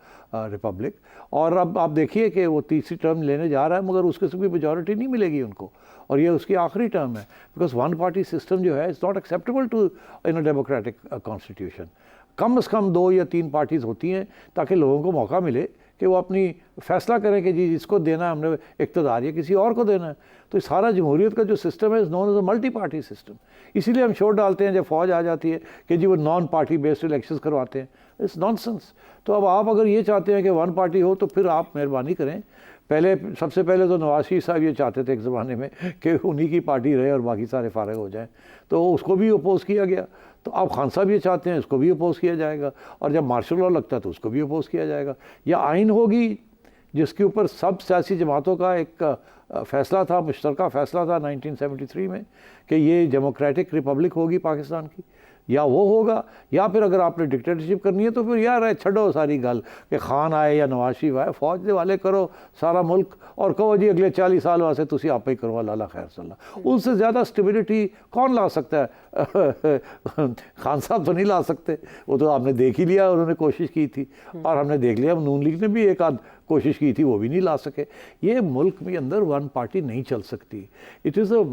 Republic. और अब आप देखिए कि वो तीसरी टर्म लेने जा रहा है मगर उसके से कोई मेजॉरिटी नहीं मिलेगी उनको, और ये उसकी आखिरी टर्म है। बिकॉज वन पार्टी सिस्टम जो है is not acceptable to in a democratic constitution. कम से कम 2 या 3 पार्टीज़ होती हैं ताकि लोगों को मौका मिले कि वो अपनी फ़ैसला करें कि जी जिसको देना है हमने इक़्तिदार या किसी और को देना है। तो सारा जमहूरियत का जो सिस्टम है is known as a multi party system. इसीलिए हम शोर डालते हैं जब फ़ौज आ जाती है कि जी वो नॉन पार्टी बेस्ड इलेक्शंस करवाते हैं। It's nonsense. तो अब आप अगर ये चाहते हैं कि वन पार्टी हो तो फिर आप मेहरबानी करें, सबसे पहले तो नवाज शरीफ साहब ये चाहते थे एक ज़माने में कि उन्हीं की पार्टी रहे और बाकी सारे फारग हो जाएं, तो उसको भी अपोज़ किया गया। तो अब खान साहब ये चाहते हैं उसको भी अपोज़ किया जाएगा, और जब मार्शल लॉ लगता है तो उसको भी अपोज़ किया जाएगा। या आइन होगी जिसके ऊपर सब सियासी जमातों का एक फ़ैसला था, मुश्तरका फ़ैसला था 1973 में कि ये डेमोक्रेटिक रिपब्लिक होगी पाकिस्तान की, या वो होगा। या फिर अगर आपने डिक्टेटरशिप करनी है तो फिर यार है छड़ो सारी गल कि खान आए या नवाज शरीफ आए, फौज दे वाले करो सारा मुल्क और कहो जी अगले 40 साल वास्ते तुसी आप ही करो, अल्लाह खैर सल्ला। उससे ज़्यादा स्टेबिलिटी कौन ला सकता है? खान साहब तो नहीं ला सकते, वो तो आपने देख ही लिया, उन्होंने कोशिश की थी और हमने देख लिया नून लीग ने भी एक आध कोशिश की थी, वो भी नहीं ला सके। ये मुल्क में अंदर वन पार्टी नहीं चल सकती। It is a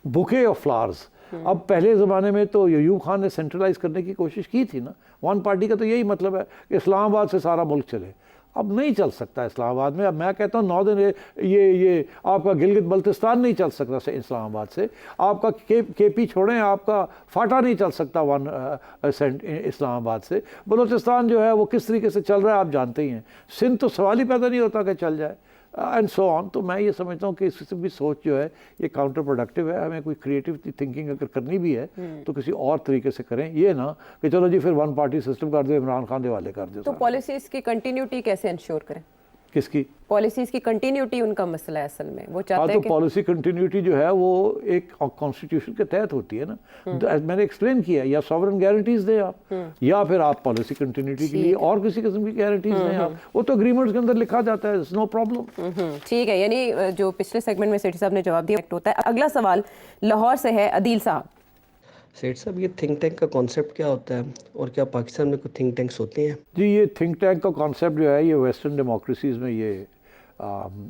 bouquet of flowers. अब पहले ज़माने में तो अयूब खान ने सेंट्रलाइज करने की कोशिश की थी ना, वन पार्टी का तो यही मतलब है कि इस्लामाबाद से सारा मुल्क चले। अब नहीं चल सकता इस्लामाबाद में। अब मैं कहता हूँ नॉर्दर्न ये आपका गिलगित बल्तिस्तान नहीं चल सकता इस्लामाबाद से, आपका केपी छोड़ें, आपका फाटा नहीं चल सकता इस्लामाबाद से। बलूचिस्तान जो है वो किस तरीके से चल रहा है आप जानते ही हैं। सिंध तो सवाल ही पैदा नहीं होता कि चल जाए, एंड सो ऑन। तो मैं ये समझता हूँ कि इससे भी सोच जो है ये काउंटर प्रोडक्टिव है। हमें कोई क्रिएटिव थिंकिंग अगर करनी भी है तो किसी और तरीके से करें, ये ना कि चलो जी फिर वन पार्टी सिस्टम कर दो, इमरान खान दिवाले कर दो। तो पॉलिसीज़ की कंटिन्यूटी कैसे इंश्योर करें? किसकी पॉलिसीज़ की कंटिन्यूटी उनका मसला है असल में। वो चाहते हाँ, हैं तो कि पॉलिसी कंटिन्यूटी जो है वो एक कॉन्स्टिट्यूशन के तहत होती है ना। मैंने एक्सप्लेन किया, या सॉवरेन गारंटीज दें आप, या फिर आप पॉलिसी कंटिन्यूटी के लिए और किसी किस्म की गारंटीज दें आप। वो तो अग्रीमेंट्स के अंदर लिखा जाता है, नो प्रॉब्लम। ठीक है, यानी जो पिछले सेगमेंट में सेठी साहब ने जवाब दिया होता है। अगला सवाल लाहौर से है, अदील साहब। सेठ साहब, ये थिंक टैंक का कॉन्सेप्ट क्या होता है और क्या पाकिस्तान में कुछ थिंक टैंक्स होते हैं? जी, ये थिंक टैंक का कॉन्सेप्ट जो है ये वेस्टर्न डेमोक्रेसीज़ में ये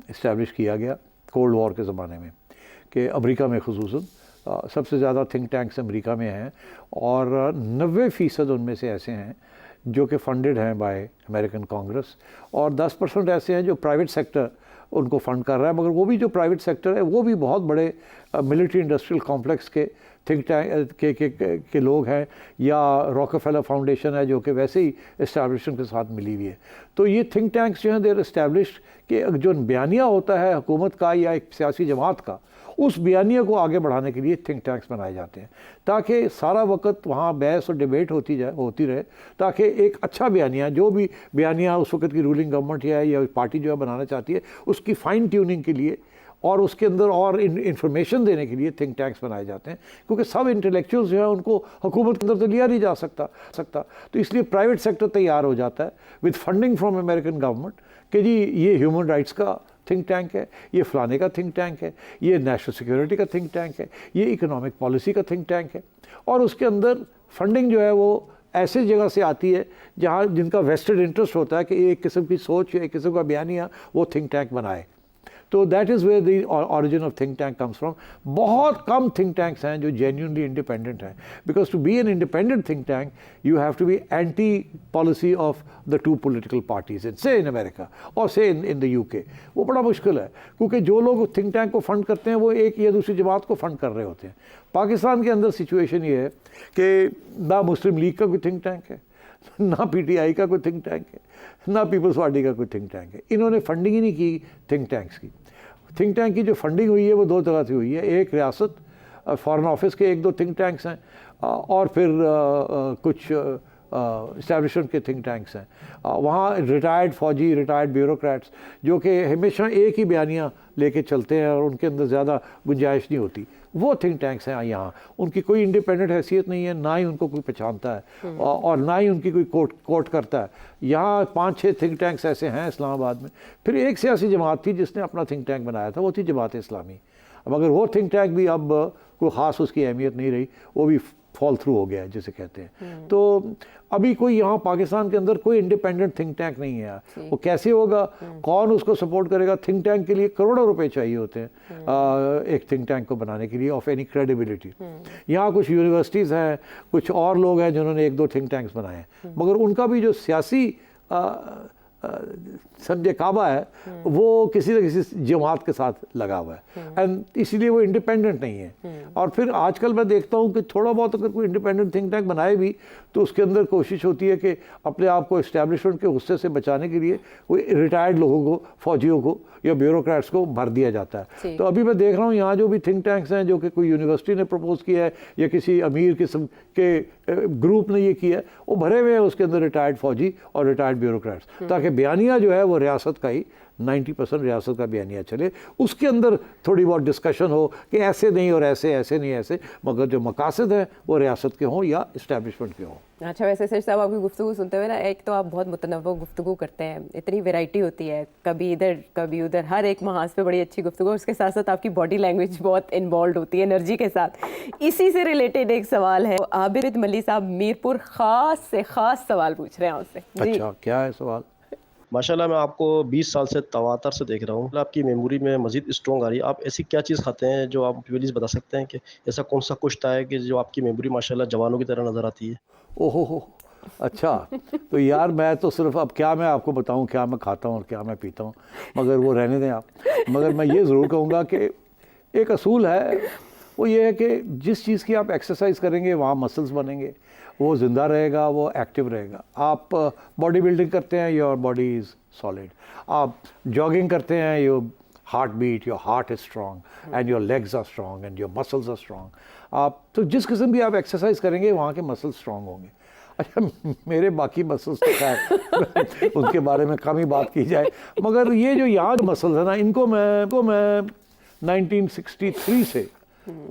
इस्टेब्लिश किया गया कोल्ड वॉर के ज़माने में, कि अमेरिका में खुसूसन सबसे ज़्यादा थिंक टैंक्स अमेरिका में हैं, और 90% उनमें से ऐसे हैं जो कि फंडेड हैं बाय अमेरिकन कांग्रेस, और 10% ऐसे हैं जो प्राइवेट सेक्टर उनको फंड कर रहा है। मगर वो भी जो प्राइवेट सेक्टर है वो भी बहुत बड़े मिलिट्री इंडस्ट्रियल कॉम्प्लेक्स के थिंक टैंक के लोग हैं, या रॉकफेलर फाउंडेशन है जो कि वैसे ही इस्टेब्लिशमेंट के साथ मिली हुई है। तो ये थिंक टैंक्स जो हैं देर इस्टेब्लिश्ड कि जो बयानिया होता है हुकूमत का या एक सियासी जमात का, उस बयानिया को आगे बढ़ाने के लिए थिंक टैंक्स बनाए जाते हैं ताकि सारा वक्त वहाँ बहस और डिबेट होती रहे, ताकि एक अच्छा बयानिया, जो भी बयानिया उस वक्त की रूलिंग गवर्नमेंट या पार्टी जो है बनाना चाहती है, उसकी फ़ाइन ट्यूनिंग के लिए और उसके अंदर और इंफॉर्मेशन देने के लिए थिंक टैंक्स बनाए जाते हैं। क्योंकि सब इंटेलेक्चुअल्स जो है उनको हुकूमत के अंदर तो लिया नहीं जा सकता, तो इसलिए प्राइवेट सेक्टर तैयार हो जाता है with funding from American government कि जी ये ह्यूमन राइट्स का थिंक टैंक है, ये फलाने का थिंक टैंक है, ये नेशनल सिक्योरिटी का थिंक टैंक है, ये इकोनॉमिक पॉलिसी का थिंक टैंक है। और उसके अंदर फंडिंग जो है वो ऐसी जगह से आती है जहाँ जिनका वेस्टेड इंटरेस्ट होता है कि एक किस्म की सोच, एक किस्म का बयानिया वो थिंक टैंक बनाए। तो that is where the origin of think tank comes from. बहुत कम थिंक टैंक्स हैं जो जेन्युइनली इंडिपेंडेंट हैं, because to be an independent think tank you have to be anti policy of the two political parties से in America और से in the UK. वो बड़ा मुश्किल है क्योंकि जो लोग थिंक टैंक को फंड करते हैं वो एक या दूसरी जमात को फंड कर रहे होते हैं। पाकिस्तान के अंदर सिचुएशन ये है कि ना मुस्लिम लीग का कोई थिंक टैंक है, ना पीटीआई का कोई थिंक टैंक है, ना पीपल्स पार्टी का कोई थिंक टैंक है। इन्होंने फंडिंग ही नहीं की थिंक टैंक्स की। थिंक टैंक की जो फंडिंग हुई है वो दो तरह से हुई है। एक रियासत फॉरेन ऑफिस के 1-2 थिंक टैंक्स हैं, और फिर कुछ इस्टेब्लिशमेंट के थिंक टैंक्स हैं, वहाँ रिटायर्ड फौजी, रिटायर्ड ब्यूरोक्रेट्स जो कि हमेशा एक ही बयानियाँ लेके चलते हैं और उनके अंदर ज़्यादा गुंजाइश नहीं होती, वो थिंक टैंक्स हैं यहाँ। उनकी कोई इंडिपेंडेंट हैसियत नहीं है, ना ही उनको कोई पहचानता है और ना ही उनकी कोई कोर्ट करता है। यहाँ 5-6 थिंक टैंक्स ऐसे हैं इस्लामाबाद में। फिर एक सियासी जमात थी जिसने अपना थिंक टैंक बनाया था, वो थी जमात इस्लामी। अब अगर वो थिंक टैंक भी अब कोई ख़ास उसकी अहमियत नहीं रही, वो भी फॉल थ्रू हो गया है जिसे कहते हैं। तो अभी कोई यहाँ पाकिस्तान के अंदर कोई इंडिपेंडेंट थिंक टैंक नहीं है। वो कैसे होगा, कौन उसको सपोर्ट करेगा? थिंक टैंक के लिए करोड़ों रुपए चाहिए होते हैं एक थिंक टैंक को बनाने के लिए ऑफ एनी क्रेडिबिलिटी। यहाँ कुछ यूनिवर्सिटीज़ हैं, कुछ और लोग हैं जिन्होंने 1-2 थिंक टैंक्स बनाए हैं, मगर उनका भी जो सियासी समझे काबा है वो किसी न किसी जमात के साथ लगा हुआ है एंड इसीलिए वो इंडिपेंडेंट नहीं है। और फिर आजकल मैं देखता हूँ कि थोड़ा बहुत अगर कोई इंडिपेंडेंट थिंक टैंक बनाए भी तो उसके अंदर कोशिश होती है कि अपने आप को इस्टेब्लिशमेंट के गुस्से से बचाने के लिए कोई रिटायर्ड लोगों को, फौजियों को या ब्यूरोक्रेट्स को भर दिया जाता है। तो अभी मैं देख रहा हूँ यहाँ जो भी थिंक टैंक्स हैं जो कि कोई यूनिवर्सिटी ने प्रपोज किया है या किसी अमीर किस्म के ग्रुप ने ये किया है, वो भरे हुए हैं उसके अंदर रिटायर्ड फौजी और रिटायर्ड ब्यूरोक्रेट्स, ताकि बयानिया जो है वो रियासत का ही 90% रियासत का बयानिया चले, उसके अंदर थोड़ी बहुत डिस्कशन हो कि ऐसे नहीं और ऐसे, ऐसे नहीं ऐसे, मगर जो मकासद हैं वो रियासत के हों या इस्टेब्लिशमेंट के हों। अच्छा, वैसे सर साहब आपकी गुफ्तगू सुनते हुए ना, एक तो आप बहुत मुतनव्वो गुफ्तगू करते हैं, इतनी वैरायटी होती है, कभी इधर कभी उधर, हर एक महाज पे बड़ी अच्छी गुफ्तगू, उसके साथ साथ आपकी बॉडी लैंग्वेज बहुत इन्वॉल्व होती है एनर्जी के साथ। इसी से रिलेटेड एक सवाल है, आबिद मल्ली साहब मीरपुर ख़ास से ख़ास सवाल पूछ रहे हैं आपसे। अच्छा, क्या है सवाल? माशाल्लाह मैं आपको 20 साल से तवातर से देख रहा हूँ, आपकी मेमोरी में मज़ीद स्ट्रॉन्ग आ रही है। आप ऐसी क्या चीज़ खाते हैं जो आप प्लीज़ बता सकते हैं कि ऐसा कौन सा कुछ है कि जो आपकी मेमोरी माशाल्लाह जवानों की तरह नज़र आती है? ओहो हो, अच्छा। तो यार मैं तो सिर्फ अब क्या मैं आपको बताऊं क्या मैं खाता हूं और क्या मैं पीता हूं, मगर वो रहने दें आप। मगर मैं ये ज़रूर कहूँगा कि एक असूल है, वो ये है कि जिस चीज़ की आप एक्सरसाइज करेंगे वहाँ मसल्स बनेंगे, वो ज़िंदा रहेगा, वो एक्टिव रहेगा। आप बॉडी बिल्डिंग करते हैं, योर बॉडी इज़ सॉलिड। आप जॉगिंग करते हैं, your heart beat, your heart is strong and your legs are strong and your muscles are strong. आप तो जिस किस्म की आप एक्सरसाइज करेंगे वहाँ के मसल्स स्ट्रॉन्ग होंगे। अच्छा, मेरे बाकी मसल्स तो खैर उनके बारे में कम ही बात की जाए, मगर ये जो यहाँ मसल्स है ना, इनको मैं 1963 से,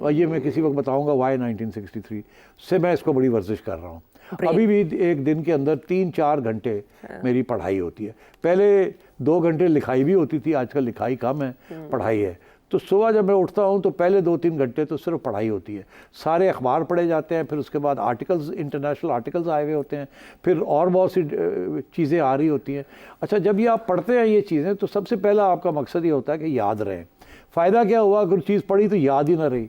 और ये मैं किसी वक्त बताऊंगा वाई 1963 से मैं इसको बड़ी वर्जिश कर रहा हूँ। अभी भी एक दिन के अंदर 3-4 घंटे मेरी पढ़ाई होती है। पहले 2 घंटे लिखाई भी होती थी, आजकल लिखाई कम है, पढ़ाई है। तो सुबह जब मैं उठता हूँ तो पहले 2-3 घंटे तो सिर्फ पढ़ाई होती है, सारे अखबार पढ़े जाते हैं, फिर उसके बाद आर्टिकल्स, इंटरनेशनल आर्टिकल्स आए हुए होते हैं, फिर और बहुत सी चीज़ें आ रही होती हैं। अच्छा, जब ये आप पढ़ते हैं ये चीज़ें, तो सबसे पहला आपका मकसद ये होता है कि याद रहें। फ़ायदा क्या हुआ अगर चीज़ पढ़ी तो याद ही ना रही,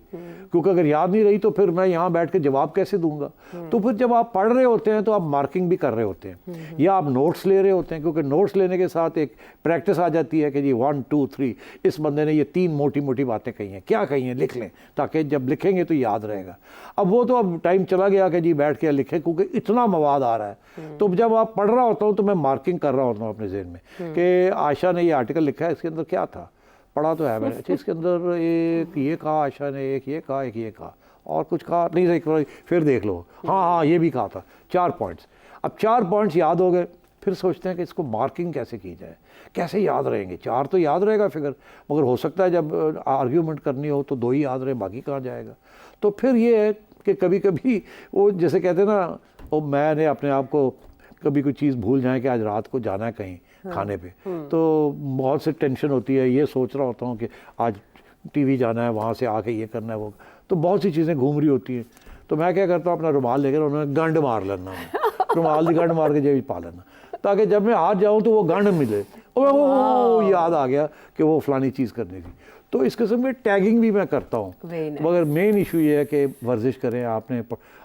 क्योंकि अगर याद नहीं रही तो फिर मैं यहाँ बैठ के जवाब कैसे दूंगा। तो फिर जब आप पढ़ रहे होते हैं तो आप मार्किंग भी कर रहे होते हैं या आप नोट्स ले रहे होते हैं, क्योंकि नोट्स लेने के साथ एक प्रैक्टिस आ जाती है कि जी 1 2 3 इस बंदे ने ये 3 मोटी मोटी बातें कही हैं, क्या कही हैं, लिख लें, ताकि जब लिखेंगे तो याद रहेगा। अब वो तो अब टाइम चला गया कि जी बैठ के लिखें, क्योंकि इतना मवाद आ रहा है। तो जब आप पढ़ रहा होता हूँ तो मैं मार्किंग कर रहा होता हूँ अपने ज़हन में कि आयशा ने ये आर्टिकल लिखा है, इसके अंदर क्या था, पढ़ा तो है मैंने। अच्छा, इसके अंदर एक ये कहा आयशा ने, एक ये कहा, एक ये कहा, और कुछ कहा नहीं, सही फिर देख लो, हाँ ये भी कहा था, 4 पॉइंट्स। अब 4 पॉइंट्स याद हो गए, फिर सोचते हैं कि इसको मार्किंग कैसे की जाए, कैसे याद रहेंगे। 4 तो याद रहेगा फिगर, मगर हो सकता है जब आर्ग्यूमेंट करनी हो तो 2 ही याद रहे, बाकी कहाँ जाएगा। तो फिर ये है कि कभी कभी वो जैसे कहते हैं ना, वो मैंने अपने आप को कभी कोई चीज़ भूल जाए कि आज रात को जाना है कहीं खाने पे, तो बहुत से टेंशन होती है, ये सोच रहा होता हूँ कि आज टीवी जाना है, वहाँ से आके ये करना है, वो, तो बहुत सी चीज़ें घूम रही होती हैं। तो मैं क्या करता हूँ, अपना रुमाल लेकर उन्होंने गंड मार लेना, रुमाल की गंड मार के जेब पा लेना, ताकि जब मैं हाथ जाऊँ तो वो गंड मिले, वो याद आ गया कि वो फलानी चीज़ करनी थी। तो इस किस्म में टैगिंग भी मैं करता हूँ, मगर मेन इशू ये है कि वर्जिश करें। आपने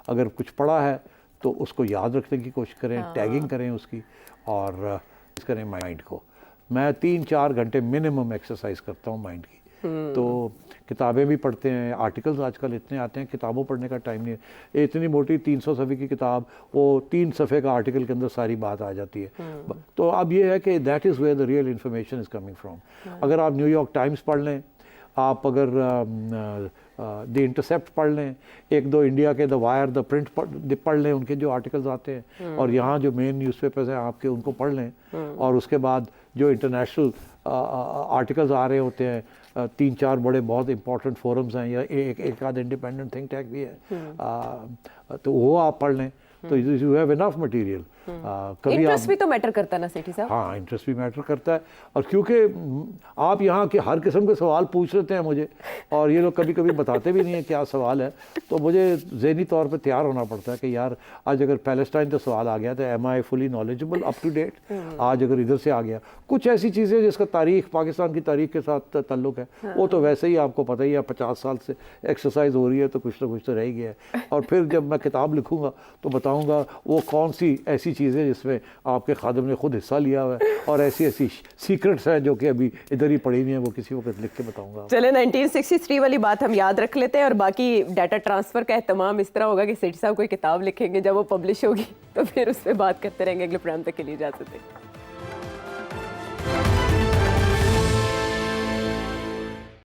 अगर कुछ पढ़ा है तो उसको याद रखने की कोशिश करें, टैगिंग करें उसकी, और करें माइंड को। मैं 3-4 घंटे मिनिमम एक्सरसाइज करता हूँ माइंड की। तो किताबें भी पढ़ते हैं, आर्टिकल्स आजकल इतने आते हैं, किताबों पढ़ने का टाइम नहीं है। इतनी मोटी 300 सफ़े की किताब, वो 3 सफ़े का आर्टिकल के अंदर सारी बात आ जाती है। तो अब ये है कि that is where the real information is coming from. अगर आप न्यूयॉर्क टाइम्स पढ़ लें, आप अगर द इंटरसेप्ट पढ़ लें, एक दो इंडिया के द वायर, द प्रिंट पढ़ लें, उनके जो आर्टिकल्स आते हैं, और यहाँ जो मेन न्यूज़पेपर्स हैं आपके, उनको पढ़ लें, और उसके बाद जो इंटरनेशनल आर्टिकल्स आ रहे होते हैं, 3-4 बड़े बहुत इंपॉर्टेंट फोरम्स हैं, या एक आध इंडिपेंडेंट थिंक टैंक भी है, तो वो आप पढ़ लें, तो यू हैव इनफ मटेरियल। कभी इंटरेस्ट भी तो मैटर करता है ना सेठी साहब? हाँ, इंटरेस्ट भी मैटर करता है, और क्योंकि आप यहाँ के हर किस्म के सवाल पूछ लेते हैं मुझे, और ये लोग कभी कभी बताते भी नहीं है क्या सवाल है, तो मुझे ज़हनी तौर पे तैयार होना पड़ता है कि यार आज अगर पैलेस्टाइन का सवाल आ गया तो am I fully knowledgeable, up to date? आज अगर इधर से आ गया कुछ ऐसी चीज़ें जिसका तारीख, पाकिस्तान की तारीख के साथ ताल्लुक है, वो तो वैसे ही आपको पता ही है, 50 साल से एक्सरसाइज हो रही है, तो कुछ ना कुछ तो रह ही गया है। और फिर जब मैं किताब लिखूँगा तो बताऊँगा वो कौन सी ऐसी चीज़ें जिसमें आपके खादिम ने खुद हिस्सा लिया हुआ है, और ऐसी ऐसी सीक्रेट्स हैं जो कि अभी इधर ही पड़ी हुई हैं, वो किसी वक्त लिख के बताऊंगा। चले 1963 वाली बात हम याद रख लेते हैं, और बाकी डाटा ट्रांसफ़र का एहतमाम इस तरह होगा कि सेठी साहब कोई किताब लिखेंगे, जब वो पब्लिश होगी तो फिर उस पर बात करते रहेंगे। अगले प्रोग्राम तक के लिए इजाज़त दें।